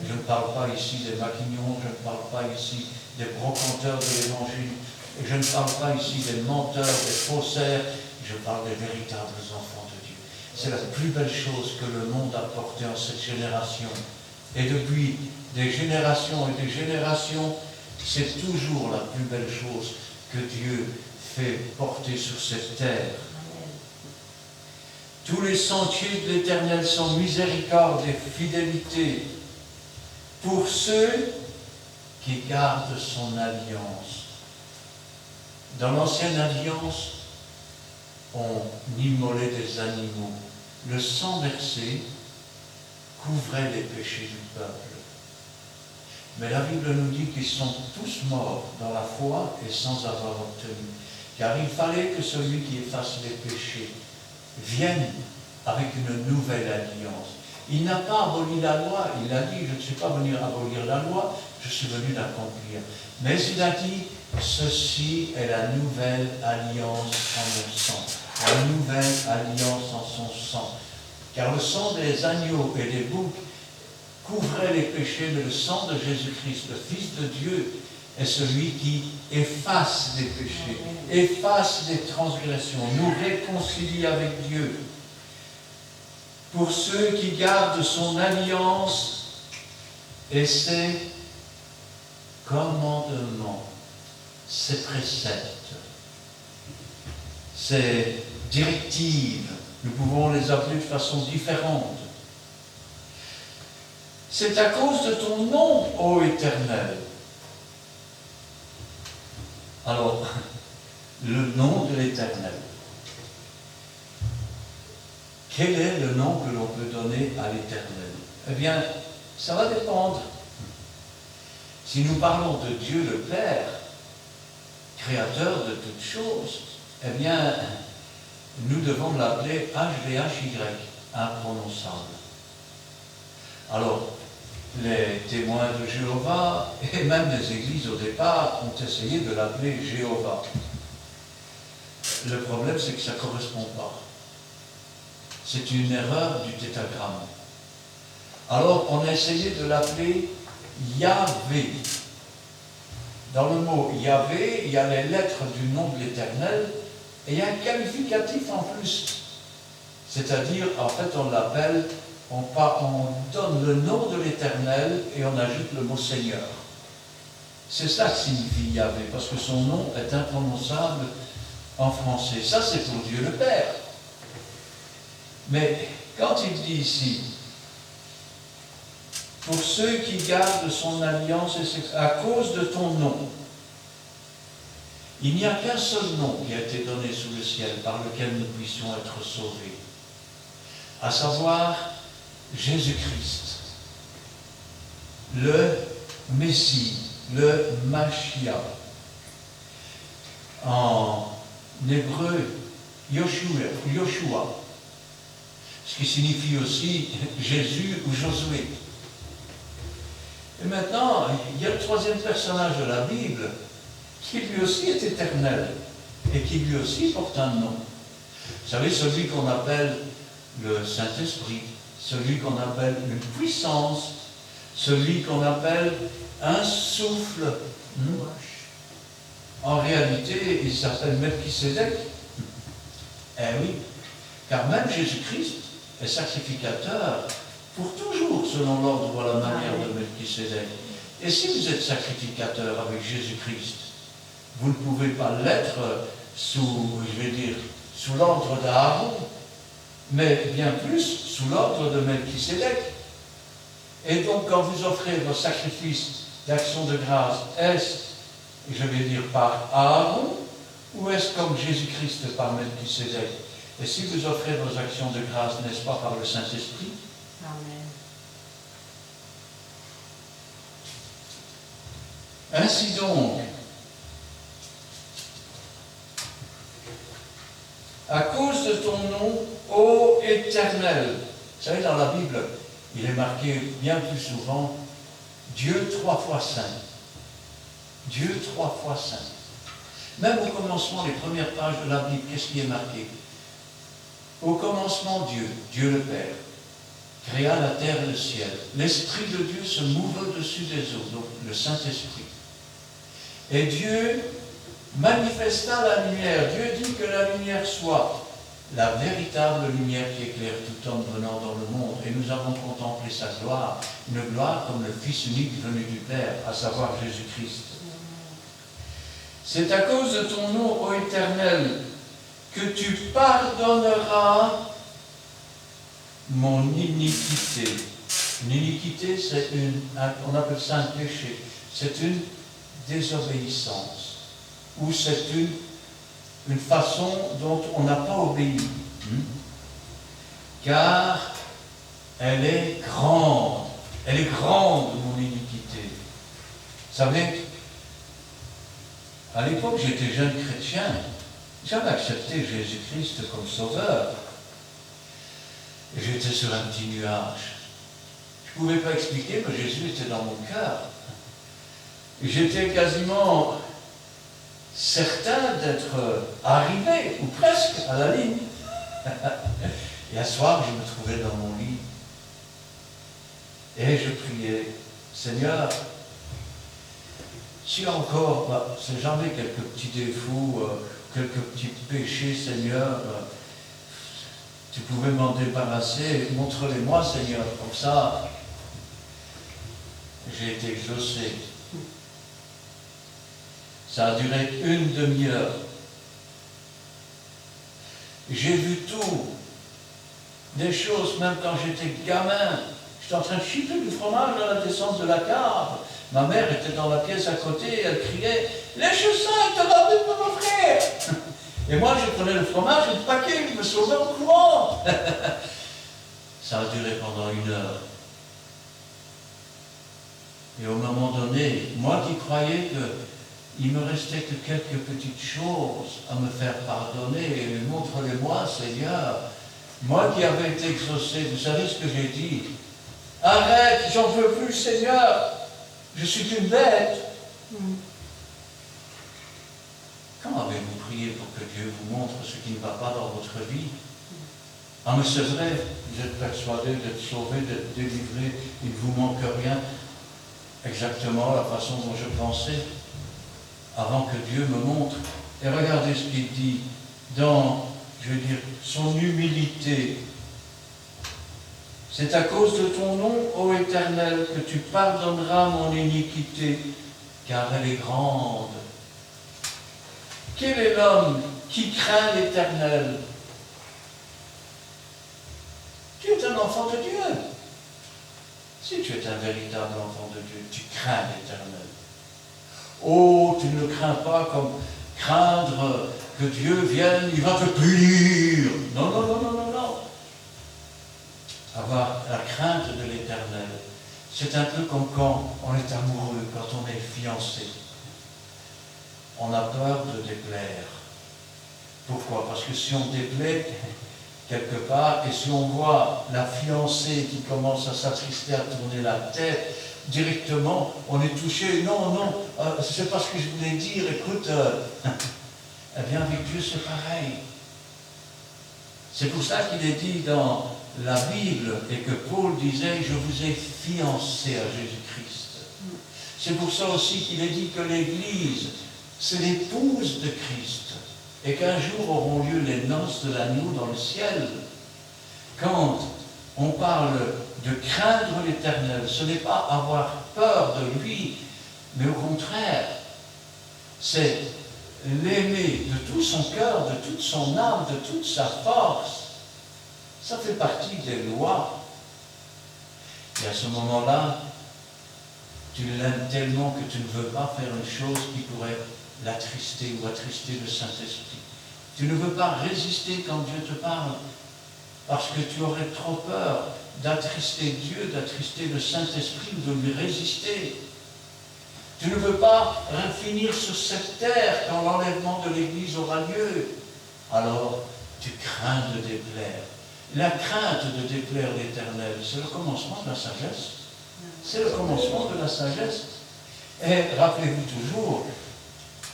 Je ne parle pas ici des maquignons, je ne parle pas ici des brocanteurs de l'Évangile, et je ne parle pas ici des menteurs, des faussaires, je parle des véritables enfants de Dieu. C'est la plus belle chose que le monde a portée en cette génération. Et depuis des générations et des générations, c'est toujours la plus belle chose que Dieu fait porter sur cette terre. Tous les sentiers de l'Éternel sont miséricorde et fidélité pour ceux qui gardent son alliance. Dans l'ancienne alliance, on immolait des animaux. Le sang versé couvrait les péchés du peuple. Mais la Bible nous dit qu'ils sont tous morts dans la foi et sans avoir obtenu. car il fallait que celui qui efface les péchés vienne avec une nouvelle alliance. Il n'a pas aboli la loi, il a dit, je ne suis pas venu abolir la loi, je suis venu l'accomplir. Mais il a dit, ceci est la nouvelle alliance en mon sang, la nouvelle alliance en son sang. Car le sang des agneaux et des boucs couvrait les péchés, mais le sang de Jésus-Christ, le Fils de Dieu, est celui qui efface les péchés, efface les transgressions, nous réconcilie avec Dieu. Pour ceux qui gardent son alliance et ses commandements, ses préceptes, ses directives, nous pouvons les appeler de façon différente. C'est à cause de ton nom, ô Éternel. Alors, le nom de l'Éternel. Quel est le nom que l'on peut donner à l'Éternel? Eh bien, ça va dépendre. Si nous parlons de Dieu le Père, créateur de toutes choses, eh bien, nous devons l'appeler HVHY, imprononçable. Alors, les témoins de Jéhovah, et même les églises au départ, ont essayé de l'appeler Jéhovah. Le problème, c'est que ça ne correspond pas. C'est une erreur du tétragramme. Alors, on a essayé de l'appeler Yahvé. Dans le mot Yahvé, il y a les lettres du nom de l'Éternel, et il y a un qualificatif en plus. C'est-à-dire, en fait, on l'appelle, on donne le nom de l'Éternel et on ajoute le mot Seigneur. C'est ça que signifie Yahvé, parce que son nom est imprononçable en français. Ça, c'est pour Dieu le Père. Mais quand il dit ici, pour ceux qui gardent son alliance, et c'est à cause de ton nom, il n'y a qu'un seul nom qui a été donné sous le ciel par lequel nous puissions être sauvés, à savoir Jésus-Christ, le Messie, le Mashiach. En hébreu, Yoshua, ce qui signifie aussi Jésus ou Josué. Et maintenant, il y a le troisième personnage de la Bible qui lui aussi est éternel et qui lui aussi porte un nom. Vous savez, celui qu'on appelle le Saint-Esprit, celui qu'on appelle une puissance, celui qu'on appelle un souffle. En réalité, il s'appelle Melchisédek. Eh oui, car même Jésus-Christ est sacrificateur pour toujours, selon l'ordre ou la manière de Melchisédek. Et si vous êtes sacrificateur avec Jésus-Christ, vous ne pouvez pas l'être sous l'ordre d'Aaron, mais bien plus sous l'ordre de Melchisédek. Et donc, quand vous offrez vos sacrifices d'action de grâce, est-ce, je vais dire, par Aaron, ou est-ce comme Jésus-Christ par Melchisédek? Et si vous offrez vos actions de grâce, n'est-ce pas par le Saint-Esprit? Amen. Ainsi donc, à cause de ton nom, ô Éternel. Vous savez, dans la Bible, il est marqué bien plus souvent Dieu 3 fois saint. Dieu 3 fois saint. Même au commencement, les premières pages de la Bible, qu'est-ce qui est marqué? Au commencement, Dieu, Dieu le Père, créa la terre et le ciel. L'Esprit de Dieu se mouvait au-dessus des eaux, donc le Saint-Esprit. Et Dieu manifesta la lumière. Dieu dit que la lumière soit la véritable lumière qui éclaire tout homme venant dans le monde. Et nous avons contemplé sa gloire, une gloire comme le Fils unique venu du Père, à savoir Jésus-Christ. C'est à cause de ton nom, ô Éternel, que tu pardonneras mon iniquité. Une iniquité, on appelle ça un péché. C'est une désobéissance, ou c'est une façon dont on n'a pas obéi. Car elle est grande mon iniquité. Vous savez, à l'époque j'étais jeune chrétien, j'avais accepté Jésus-Christ comme sauveur. Et j'étais sur un petit nuage. Je ne pouvais pas expliquer, mais Jésus était dans mon cœur. Et j'étais quasiment certain d'être arrivé, ou presque, à la ligne. Et un soir, je me trouvais dans mon lit. Et je priais, Seigneur, si encore, c'est jamais quelques petits défauts, quelques petits péchés, Seigneur, tu pouvais m'en débarrasser, montre-les-moi, Seigneur, comme ça, j'ai été exaucé. Ça a duré une demi-heure. J'ai vu tout, des choses, même quand j'étais gamin. J'étais en train de chipper du fromage à la descente de la cave. Ma mère était dans la pièce à côté, elle criait « Les chaussons, te va de mon frère !» Et moi, je prenais le fromage et le paquet, je me sauvais en courant. Ça a duré pendant 1 heure. Et au moment donné, moi qui croyais qu'il me restait que quelques petites choses à me faire pardonner, et montre-les-moi, Seigneur, moi qui avais été exaucé, vous savez ce que j'ai dit? Arrête, j'en peux plus, Seigneur, je suis une bête. Quand avez-vous prié pour que Dieu vous montre ce qui ne va pas dans votre vie? Ah, mais c'est vrai, vous êtes persuadé d'être sauvé, d'être délivré, il ne vous manque rien. Exactement la façon dont je pensais, avant que Dieu me montre. Et regardez ce qu'il dit dans, je veux dire, son humilité. C'est à cause de ton nom, ô Éternel, que tu pardonneras mon iniquité, car elle est grande. Quel est l'homme qui craint l'Éternel? Tu es un enfant de Dieu. Si tu es un véritable enfant de Dieu, tu crains l'Éternel. Oh, tu ne crains pas comme craindre que Dieu vienne, il va te punir. Non, non, non, non, non, non. Avoir la crainte de l'Éternel, c'est un peu comme quand on est amoureux, quand on est fiancé. On a peur de déplaire. Pourquoi? Parce que si on déplaît quelque part, et si on voit la fiancée qui commence à s'attrister, à tourner la tête, directement, on est touché. Non, non, c'est pas ce que je voulais dire, écoute, eh bien avec Dieu c'est pareil. C'est pour ça qu'il est dit dans la Bible, et que Paul disait, je vous ai fiancé à Jésus-Christ. C'est pour ça aussi qu'il est dit que l'Église, c'est l'épouse de Christ, et qu'un jour auront lieu les noces de l'agneau dans le ciel. Quand on parle de craindre l'Éternel, ce n'est pas avoir peur de lui, mais au contraire, c'est l'aimer de tout son cœur, de toute son âme, de toute sa force. Ça fait partie des lois. Et à ce moment-là, tu l'aimes tellement que tu ne veux pas faire une chose qui pourrait l'attrister ou attrister le Saint-Esprit. Tu ne veux pas résister quand Dieu te parle, parce que tu aurais trop peur d'attrister Dieu, d'attrister le Saint-Esprit ou de lui résister. Tu ne veux pas finir sur cette terre quand l'enlèvement de l'Église aura lieu. Alors, tu crains de déplaire. La crainte de déplaire l'Éternel, c'est le commencement de la sagesse. C'est le commencement de la sagesse. Et rappelez-vous toujours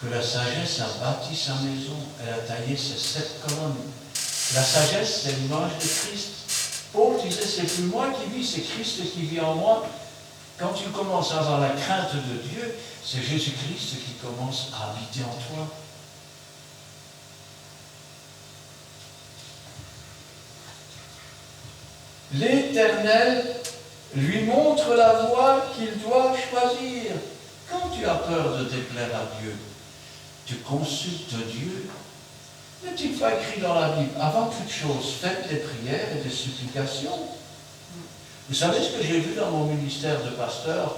que la sagesse a bâti sa maison, elle a taillé ses 7 colonnes. La sagesse, c'est l'image de Christ. Paul disait, c'est plus moi qui vis, c'est Christ qui vit en moi. Quand tu commences à avoir la crainte de Dieu, c'est Jésus-Christ qui commence à habiter en toi. L'Éternel lui montre la voie qu'il doit choisir. Quand tu as peur de déplaire à Dieu, tu consultes Dieu. N'est-il pas écrit dans la Bible, avant toute chose, faites des prières et des supplications. Vous savez ce que j'ai vu dans mon ministère de pasteur,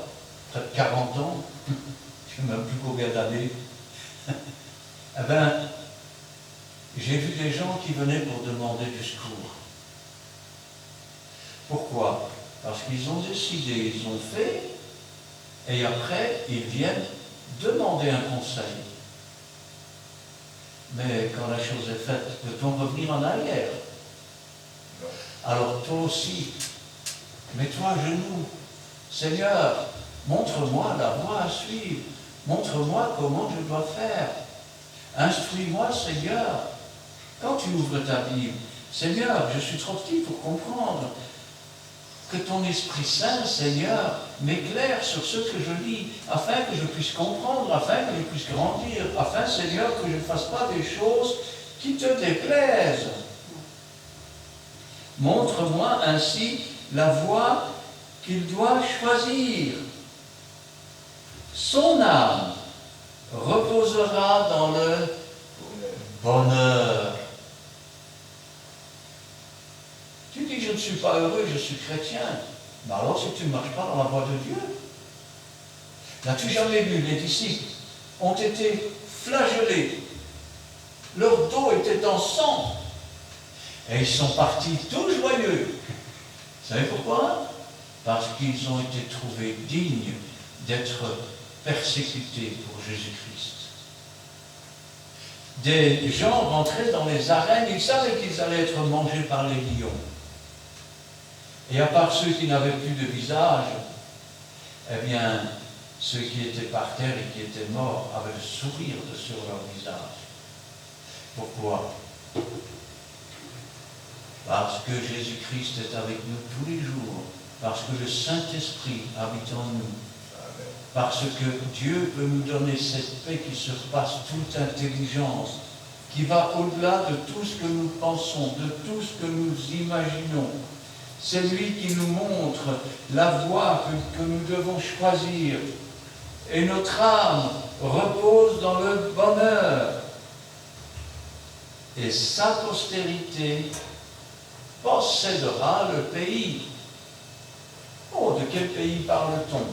près de 40 ans, je ne sais même plus combien d'années. Eh bien, j'ai vu des gens qui venaient pour demander du secours. Pourquoi? Parce qu'ils ont décidé, ils ont fait, et après, ils viennent demander un conseil. Mais quand la chose est faite, peut-on revenir en arrière? Alors toi aussi, mets-toi à genoux. Seigneur, montre-moi la voie à suivre. Montre-moi comment je dois faire. Instruis-moi, Seigneur. Quand tu ouvres ta Bible, Seigneur, je suis trop petit pour comprendre. Que ton Esprit Saint, Seigneur, m'éclaire sur ce que je lis, afin que je puisse comprendre, afin que je puisse grandir, afin, Seigneur, que je ne fasse pas des choses qui te déplaisent. Montre-moi ainsi la voie qu'il doit choisir. Son âme reposera dans le bonheur. Tu dis, je ne suis pas heureux, je suis chrétien. Mais alors, si tu ne marches pas dans la voie de Dieu, n'as-tu jamais vu, les disciples ont été flagellés, leur dos était en sang, et ils sont partis tout joyeux. Vous savez pourquoi? Parce qu'ils ont été trouvés dignes d'être persécutés pour Jésus-Christ. Des gens rentraient dans les arènes, ils savaient qu'ils allaient être mangés par les lions. Et à part ceux qui n'avaient plus de visage, eh bien, ceux qui étaient par terre et qui étaient morts avaient le sourire sur leur visage. Pourquoi? Parce que Jésus-Christ est avec nous tous les jours, parce que le Saint-Esprit habite en nous, parce que Dieu peut nous donner cette paix qui surpasse toute intelligence, qui va au-delà de tout ce que nous pensons, de tout ce que nous imaginons. C'est lui qui nous montre la voie que nous devons choisir. Et notre âme repose dans le bonheur. Et sa postérité possédera le pays. Oh, de quel pays parle-t-on?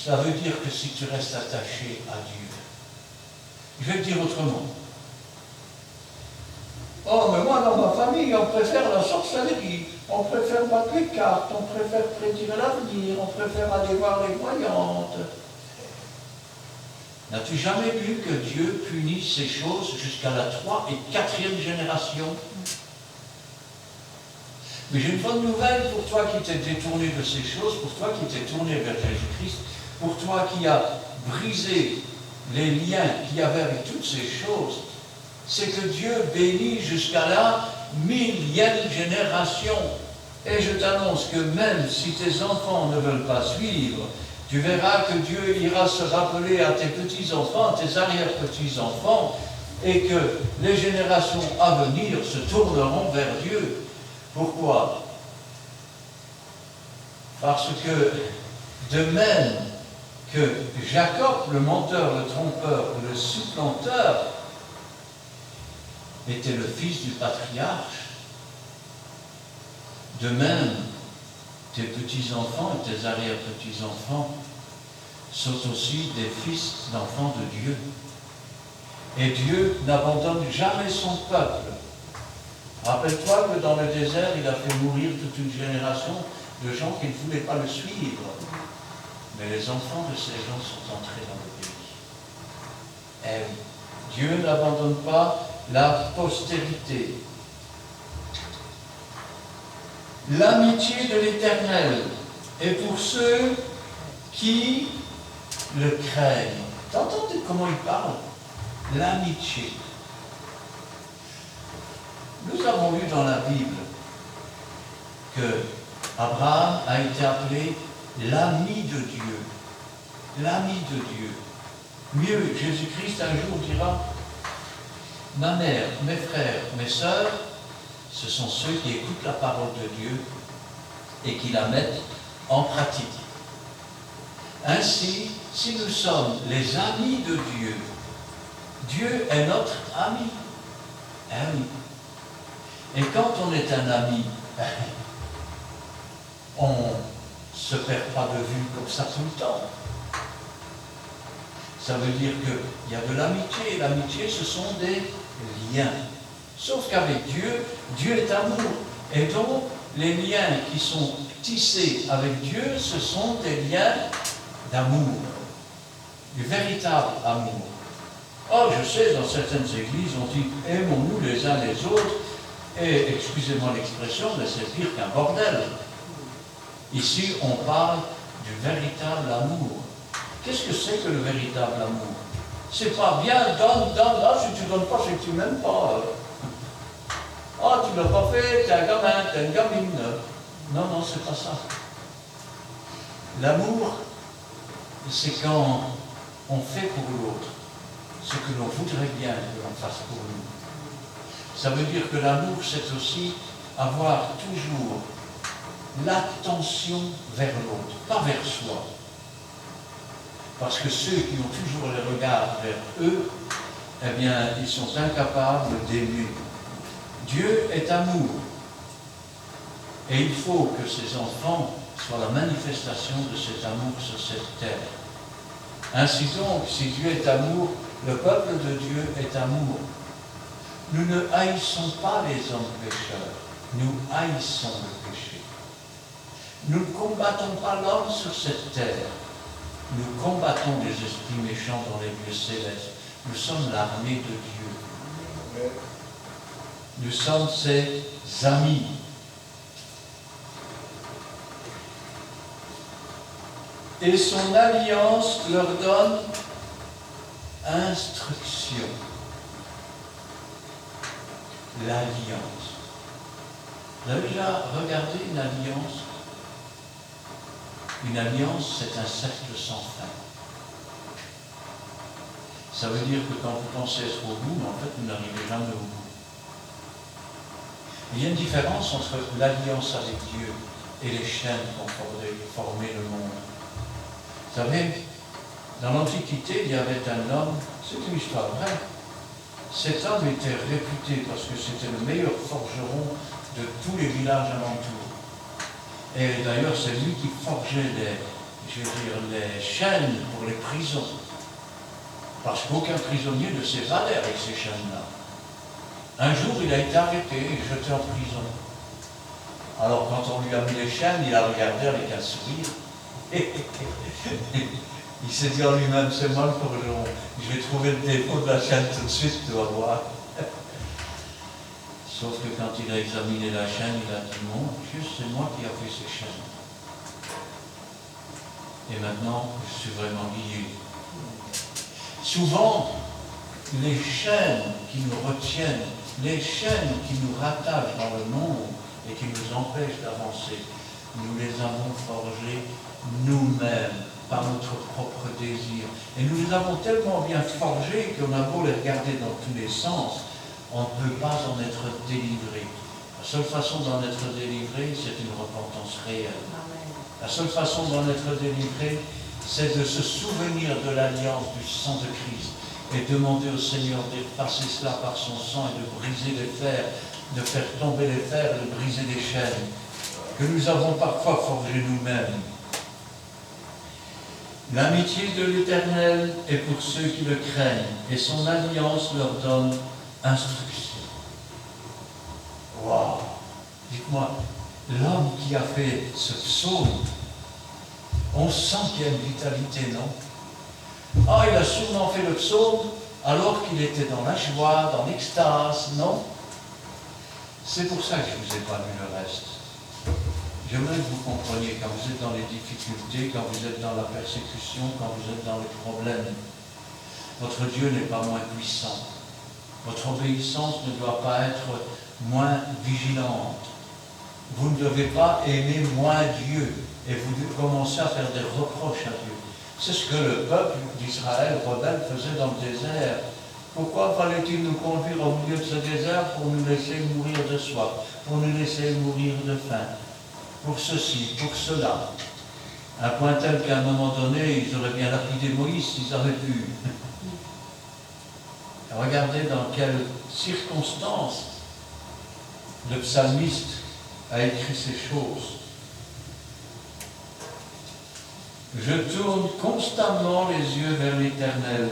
Ça veut dire que si tu restes attaché à Dieu, je vais le dire autrement. Oh, mais moi, dans ma famille, on préfère la sorcellerie, on préfère battre les cartes, on préfère prédire l'avenir, on préfère aller voir les voyantes. N'as-tu jamais vu que Dieu punit ces choses jusqu'à la 3e et 4e génération? Mais j'ai une bonne nouvelle pour toi qui t'es détourné de ces choses, pour toi qui t'es tourné vers Jésus-Christ, pour toi qui as brisé les liens qu'il y avait avec toutes ces choses. C'est que Dieu bénit jusqu'à la 1000e génération. Et je t'annonce que même si tes enfants ne veulent pas suivre, tu verras que Dieu ira se rappeler à tes petits-enfants, tes arrière-petits-enfants, et que les générations à venir se tourneront vers Dieu. Pourquoi? Parce que de même que Jacob, le menteur, le trompeur, le supplanteur, était le fils du patriarche, de même, tes petits-enfants et tes arrière-petits-enfants sont aussi des fils d'enfants de Dieu. Et Dieu n'abandonne jamais son peuple. Rappelle-toi que dans le désert, il a fait mourir toute une génération de gens qui ne voulaient pas le suivre. Mais les enfants de ces gens sont entrés dans le pays. Et oui, Dieu n'abandonne pas la postérité. L'amitié de l'Éternel est pour ceux qui le craignent. T'entends comment il parle? L'amitié. Nous avons lu dans la Bible que Abraham a été appelé l'ami de Dieu. L'ami de Dieu. Mieux, Jésus-Christ un jour dira: ma mère, mes frères, mes sœurs, ce sont ceux qui écoutent la parole de Dieu et qui la mettent en pratique. Ainsi, si nous sommes les amis de Dieu, Dieu est notre ami. Eh oui. Et quand on est un ami, on ne se perd pas de vue comme ça tout le temps. Ça veut dire qu'il y a de l'amitié. L'amitié, ce sont des liens. Sauf qu'avec Dieu, Dieu est amour. Et donc, les liens qui sont tissés avec Dieu, ce sont des liens d'amour. Du véritable amour. Oh, je sais, dans certaines églises, on dit « aimons-nous les uns les autres », et, excusez-moi l'expression, mais c'est pire qu'un bordel. Ici, on parle du véritable amour. Qu'est-ce que c'est que le véritable amour? C'est pas bien, donne, là, si tu donnes pas, c'est que tu m'aimes pas. Ah, tu l'as pas fait, t'es un gamin, t'es une gamine. Non, non, c'est pas ça. L'amour, c'est quand on fait pour l'autre ce que l'on voudrait bien que l'on fasse pour nous. Ça veut dire que l'amour, c'est aussi avoir toujours l'attention vers l'autre, pas vers soi. Parce que ceux qui ont toujours les regards vers eux, eh bien, ils sont incapables d'aimer. Dieu est amour. Et il faut que ses enfants soient la manifestation de cet amour sur cette terre. Ainsi donc, si Dieu est amour, le peuple de Dieu est amour. Nous ne haïssons pas les hommes pécheurs, nous haïssons le péché. Nous ne combattons pas l'homme sur cette terre, nous combattons les esprits méchants dans les lieux célestes. Nous sommes l'armée de Dieu. Nous sommes ses amis. Et son alliance leur donne instruction. L'alliance. Vous avez déjà regardé une alliance? Une alliance, c'est un cercle sans fin. Ça veut dire que quand vous pensez être au bout, en fait, vous n'arrivez jamais au bout. Il y a une différence entre l'alliance avec Dieu et les chaînes qui ont formé le monde. Vous savez, dans l'Antiquité, il y avait un homme, c'est une histoire vraie. Cet homme était réputé parce que c'était le meilleur forgeron de tous les villages alentours. Et d'ailleurs, c'est lui qui forgeait les chaînes pour les prisons. Parce qu'aucun prisonnier ne s'évadait avec ces chaînes-là. Un jour, il a été arrêté et jeté en prison. Alors, quand on lui a mis les chaînes, il a regardé avec un sourire. Il s'est dit en lui-même, c'est moi le forgeron. Je vais trouver le défaut de la chaîne tout de suite, tu vas voir. Sauf que quand il a examiné la chaîne, il a dit, mon Dieu, c'est moi qui ai fait ces chaînes. Et maintenant, je suis vraiment lié. Souvent, les chaînes qui nous retiennent, les chaînes qui nous rattachent dans le monde et qui nous empêchent d'avancer, nous les avons forgées nous-mêmes, par notre propre désir. Et nous les avons tellement bien forgées qu'on a beau les regarder dans tous les sens, on ne peut pas en être délivré. La seule façon d'en être délivré, c'est une repentance réelle. La seule façon d'en être délivré, c'est de se souvenir de l'alliance du sang de Christ et demander au Seigneur d'effacer cela par son sang et de briser les fers, de faire tomber les fers, de briser les chaînes que nous avons parfois forgées nous-mêmes. L'amitié de l'Éternel est pour ceux qui le craignent, et son alliance leur donne instruction. Waouh! Dites-moi, l'homme qui a fait ce psaume, on sent qu'il y a une vitalité, non? Ah, il a sûrement fait le psaume alors qu'il était dans la joie, dans l'extase, non? C'est pour ça que je ne vous ai pas lu le reste. J'aimerais que vous compreniez, quand vous êtes dans les difficultés, quand vous êtes dans la persécution, quand vous êtes dans les problèmes, votre Dieu n'est pas moins puissant. Votre obéissance ne doit pas être moins vigilante. Vous ne devez pas aimer moins Dieu et vous commencez à faire des reproches à Dieu. C'est ce que le peuple d'Israël rebelle faisait dans le désert. Pourquoi fallait-il nous conduire au milieu de ce désert pour nous laisser mourir de soif, pour nous laisser mourir de faim? Pour ceci, pour cela. À un point tel qu'à un moment donné, ils auraient bien lapidé Moïse s'ils avaient pu. Regardez dans quelles circonstances le psalmiste a écrit ces choses. Je tourne constamment les yeux vers l'Éternel,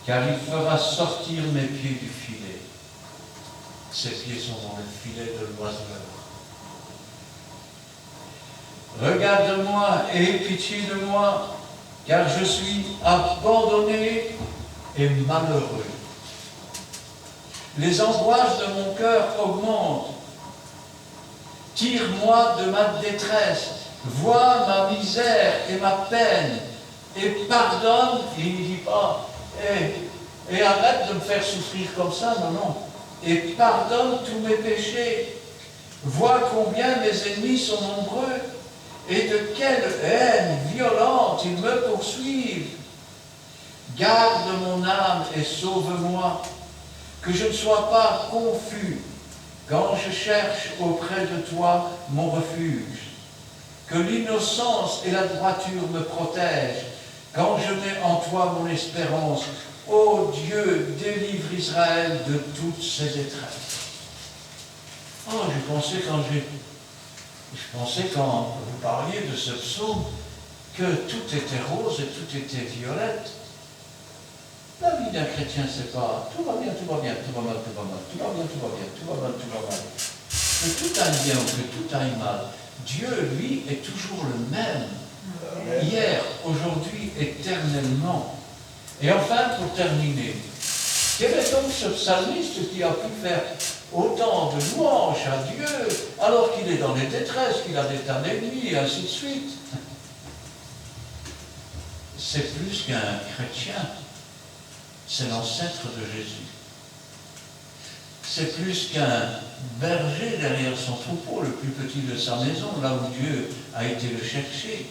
car il fera sortir mes pieds du filet. Ses pieds sont dans le filet de l'oiseleur. Regarde-moi et aie pitié de moi, car je suis abandonné et malheureux. Les angoisses de mon cœur augmentent. Tire-moi de ma détresse, vois ma misère et ma peine, et pardonne, il ne dit pas, et arrête de me faire souffrir comme ça, non, non, et pardonne tous mes péchés. Vois combien mes ennemis sont nombreux, et de quelle haine violente ils me poursuivent. Garde mon âme et sauve-moi, que je ne sois pas confus quand je cherche auprès de toi mon refuge. Que l'innocence et la droiture me protègent quand je mets en toi mon espérance. Ô Dieu, délivre Israël de toutes ses détresses. Oh, je pensais quand vous parliez de ce psaume que tout était rose et tout était violette. La vie d'un chrétien, c'est pas tout va bien, tout va bien, tout va mal, tout va mal, tout va bien, tout va bien, tout va mal, tout va mal. Que tout aille bien ou que tout aille mal, Dieu, lui, est toujours le même. Hier, aujourd'hui, éternellement. Et enfin, pour terminer, quel est donc ce psalmiste qui a pu faire autant de louanges à Dieu alors qu'il est dans les détresses, qu'il a des tas d'ennemis, et ainsi de suite? C'est plus qu'un chrétien. C'est l'ancêtre de Jésus. C'est plus qu'un berger derrière son troupeau, le plus petit de sa maison, là où Dieu a été le chercher.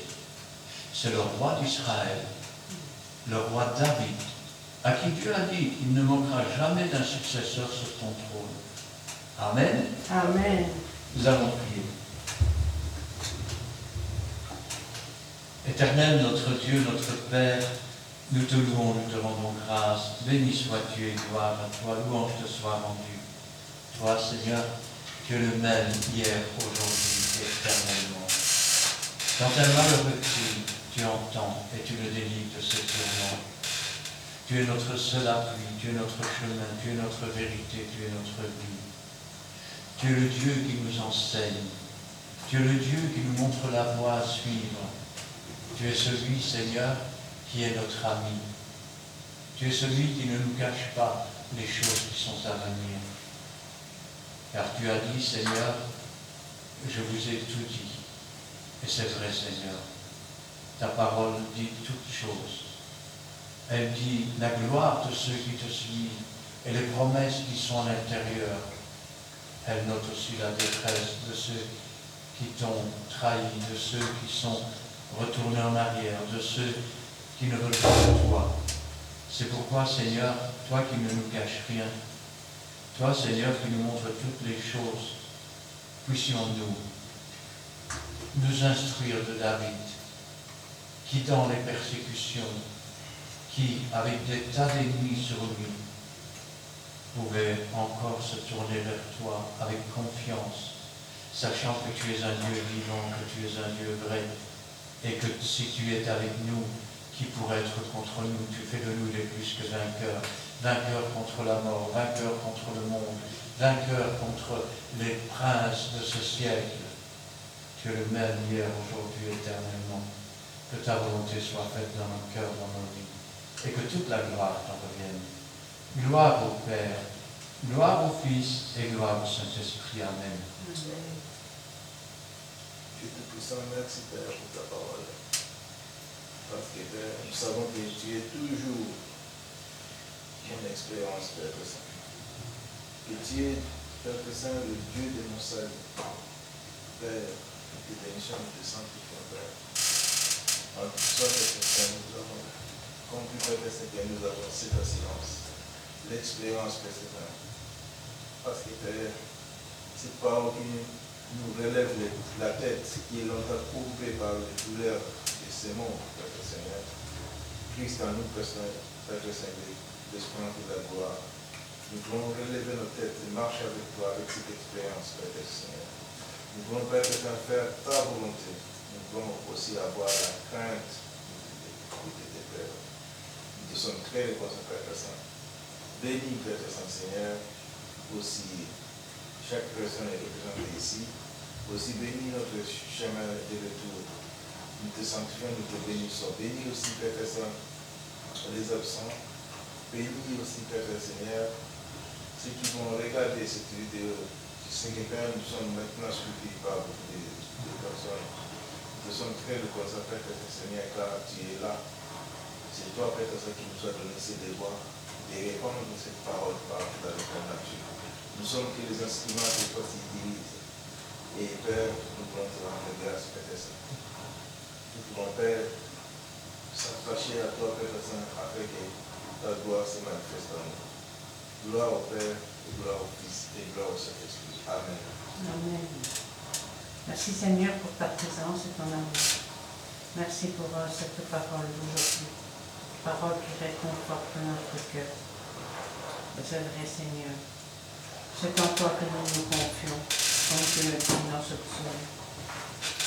C'est le roi d'Israël, le roi David, à qui Dieu a dit qu'il ne manquera jamais d'un successeur sur ton trône. Amen. Amen. Nous allons prier. Éternel, notre Dieu, notre Père, nous te louons, nous te rendons grâce. Béni sois-tu et gloire à toi, louange te soit rendue. Toi, Seigneur, tu es le même hier, aujourd'hui et éternellement. Quand un malheureux crie, tu entends et tu le délivres de ses tourments. Tu es notre seul appui, tu es notre chemin, tu es notre vérité, tu es notre vie. Tu es le Dieu qui nous enseigne. Tu es le Dieu qui nous montre la voie à suivre. Tu es celui, Seigneur, qui est notre ami. Tu es celui qui ne nous cache pas les choses qui sont à venir. Car tu as dit, Seigneur, je vous ai tout dit. Et c'est vrai, Seigneur. Ta parole dit toutes choses. Elle dit la gloire de ceux qui te suivent et les promesses qui sont à l'intérieur. Elle note aussi la détresse de ceux qui t'ont trahi, de ceux qui sont retournés en arrière, de ceux qui ne veulent pas de toi. C'est pourquoi, Seigneur, toi qui ne nous caches rien, toi, Seigneur, qui nous montres toutes les choses, puissions-nous nous instruire de David, qui dans les persécutions, qui avec des tas d'ennemis sur lui, pouvait encore se tourner vers toi avec confiance, sachant que tu es un Dieu vivant, que tu es un Dieu vrai, et que si tu es avec nous, qui pourrait être contre nous? Tu fais de nous les plus que vainqueurs. Vainqueurs contre la mort, vainqueurs contre le monde, vainqueurs contre les princes de ce siècle. Tu es le même hier, aujourd'hui, éternellement. Que ta volonté soit faite dans nos cœurs, dans nos vies. Et que toute la gloire t'en revienne. Gloire au Père, gloire au Fils et gloire au Saint-Esprit. Amen. Dieu Tout-Puissant, merci Père pour ta parole. Parce que Père, nous savons que tu es toujours mon expérience, Père Saint. Que tu es, Père Saint, le Dieu de mon salut. Père, nous te bénissons, nous te sanctifions, Père. En tout ça, Père Saint, nous avons compris, Père Saint, que nous avons cette assurance, l'expérience, Père Saint. Parce que Père, c'est pas qui nous relève la tête, qui est longtemps courbée par les douleurs de ce monde, Père Seigneur. Christ en nous, Père Saint, l'espérance de la gloire. Nous voulons relever nos têtes et marcher avec toi, avec cette expérience, Père Seigneur. Nous voulons, Père Saint, faire ta volonté. Nous voulons aussi avoir la crainte de tes Pères. Nous te sommes très reconnaissants, Père Saint. Bénis, Père Saint, Seigneur, aussi chaque personne est représentée ici. Aussi bénis notre chemin de retour. Nous te sanctifions, nous te bénissons. Bénis aussi, Père Saint, les absents. bénis aussi, Père Seigneur, ceux qui vont regarder cette vidéo du 5e Père. Nous sommes maintenant suivis par beaucoup de personnes. Nous sommes très reconnaissants, Père Seigneur, car tu es là. C'est toi, Père Seigneur, qui nous a donné ces devoirs de répandre cette parole par dans la nature. Nous sommes que les instruments de toi qui dirigent. Et Père, nous voulons te rendre grâce, Père Seigneur. Nous voulons, Père, s'attacher à toi, Père Seigneur, afin que ta gloire se manifeste en nous. Gloire au Père, et gloire au Fils, et gloire au Saint-Esprit. Amen. Amen. Merci Seigneur pour ta présence et ton amour. Merci pour cette parole d'aujourd'hui. Parole qui réconforte notre cœur. C'est vrai Seigneur. C'est en toi que nous nous confions, comme tu le dis dans ce psaume.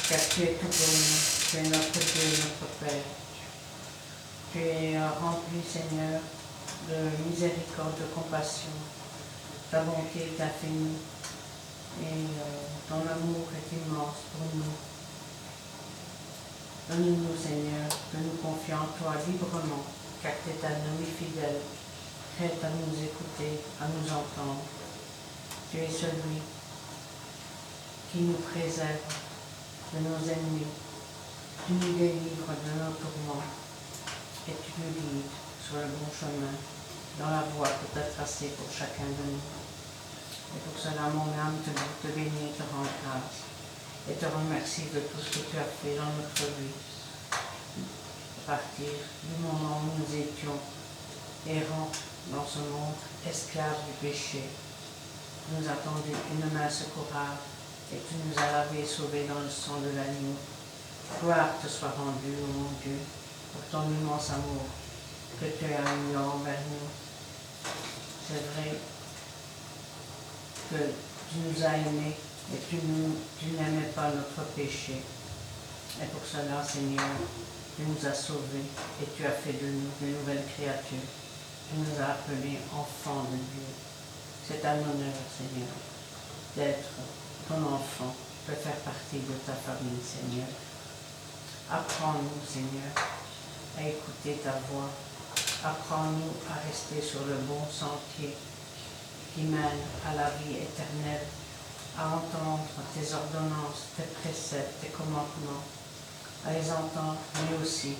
Car tu es tout pour nous. Tu es notre Dieu, notre Père. Tu es rempli, Seigneur, de miséricorde, de compassion. Ta bonté est infinie et ton amour est immense pour nous. Donne-nous, Seigneur, de nous confier en toi librement, car tu es un ami fidèle, prêt à nous écouter, à nous entendre. Tu es celui qui nous préserve de nos ennemis. Tu nous délivres de nos tourments et tu nous guides sur le bon chemin, dans la voie que tu as tracée pour chacun de nous. Et pour cela, mon âme te bénit et te rend grâce et te remercie de tout ce que tu as fait dans notre vie. À partir du moment où nous étions errants dans ce monde, esclaves du péché, tu nous as tendu une main secourable et tu nous as lavés et sauvés dans le sang de l'agneau. Gloire te soit rendue, ô mon Dieu, pour ton immense amour que tu as eu envers nous. C'est vrai que tu nous as aimés et tu n'aimais pas notre péché. Et pour cela, Seigneur, tu nous as sauvés et tu as fait de nous de nouvelles créatures. Tu nous as appelés enfants de Dieu. C'est un honneur, Seigneur, d'être ton enfant, de faire partie de ta famille, Seigneur. Apprends-nous, Seigneur, à écouter ta voix. Apprends-nous à rester sur le bon sentier qui mène à la vie éternelle, à entendre tes ordonnances, tes préceptes, tes commandements, à les entendre, mais aussi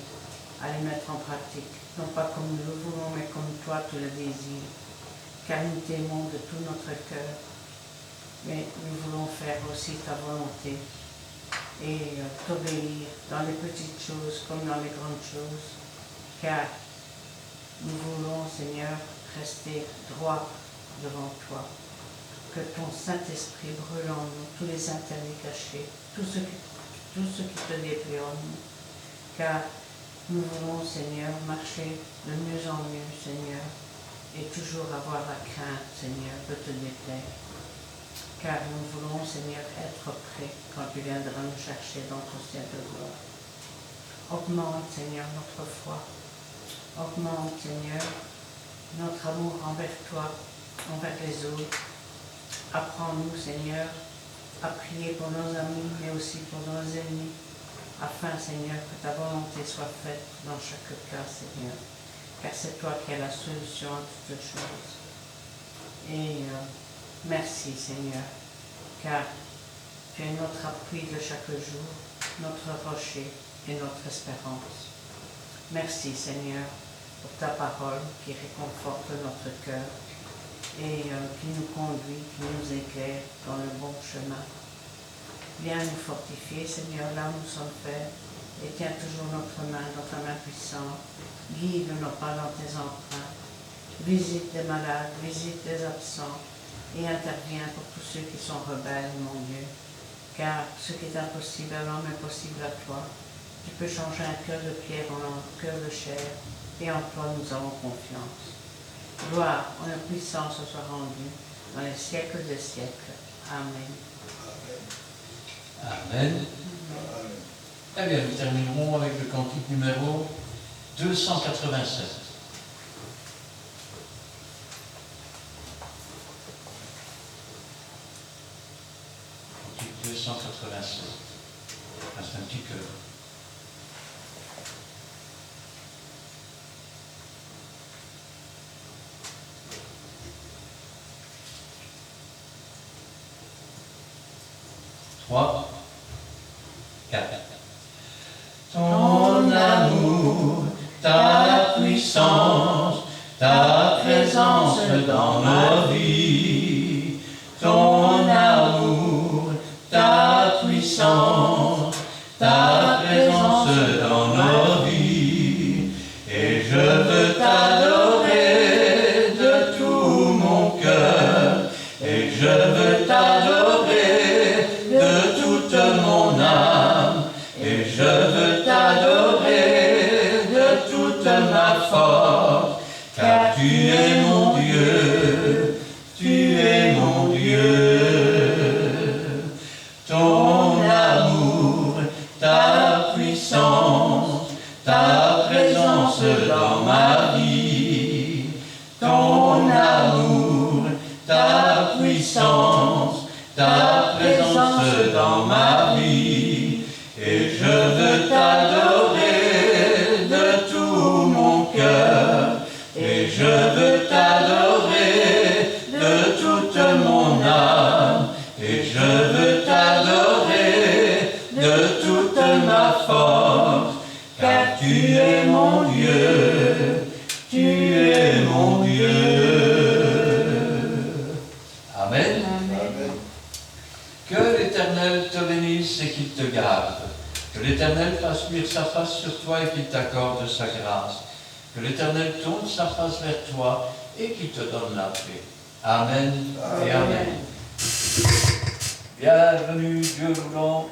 à les mettre en pratique, non pas comme nous le voulons, mais comme toi tu le désires, car nous t'aimons de tout notre cœur, mais nous voulons faire aussi ta volonté et t'obéir dans les petites choses comme dans les grandes choses, car nous voulons, Seigneur, rester droit devant toi. Que ton Saint-Esprit brûle en nous tous les interdits cachés, tout ce qui te déplaît en nous, car nous voulons, Seigneur, marcher de mieux en mieux, Seigneur, et toujours avoir la crainte, Seigneur, de te déplaire. Car nous voulons, Seigneur, être prêts quand tu viendras nous chercher dans ton ciel de gloire. Augmente, Seigneur, notre foi. Augmente, Seigneur, notre amour envers toi, envers les autres. Apprends-nous, Seigneur, à prier pour nos amis, mais aussi pour nos ennemis, afin, Seigneur, que ta volonté soit faite dans chaque cas, Seigneur. Car c'est toi qui as la solution à toutes choses. Et merci, Seigneur, car tu es notre appui de chaque jour, notre rocher et notre espérance. Merci, Seigneur, pour ta parole qui réconforte notre cœur et qui nous conduit, qui nous éclaire dans le bon chemin. Viens nous fortifier, Seigneur, là où nous sommes faibles, et tiens toujours notre main dans ta main puissante. Guide nos pas dans tes empreintes. Visite les malades, visite les absents, et interviens pour tous ceux qui sont rebelles, mon Dieu. Car ce qui est impossible à l'homme est possible à toi. Tu peux changer un cœur de pierre en un cœur de chair, et en toi nous avons confiance. Gloire, honneur, puissance soit rendue dans les siècles des siècles. Amen. Amen. Eh bien, nous terminerons avec le cantique numéro 287. Cantique 287. C'est un petit cœur. 3, 4. Ton amour, ta puissance, ta présence dans nos vies. Ton amour, ta puissance, ta présence dans nos vies. Et je veux t'adorer de tout mon cœur. Et je veux t'adorer de toute mon âme. Et je veux t'adorer de toute ma force. Car tu es mon Dieu, tu es mon Dieu. Ton amour, ta puissance, ta présence dans ma vie. Ton amour, ta puissance, ta présence dans ma vie. Et je veux t'adorer de tout mon cœur. Et je veux t'adorer de toute mon âme. Et je veux t'adorer de toute ma force. Car tu es mon Dieu, tu es mon Dieu. Amen. Amen. Que l'Éternel te bénisse et qu'il te garde. Que l'Éternel fasse luire sa face sur toi et qu'il t'accorde sa grâce. Que l'Éternel tourne sa face vers toi et qu'il te donne la paix. Amen et amen. Bienvenue, Dieu voulant.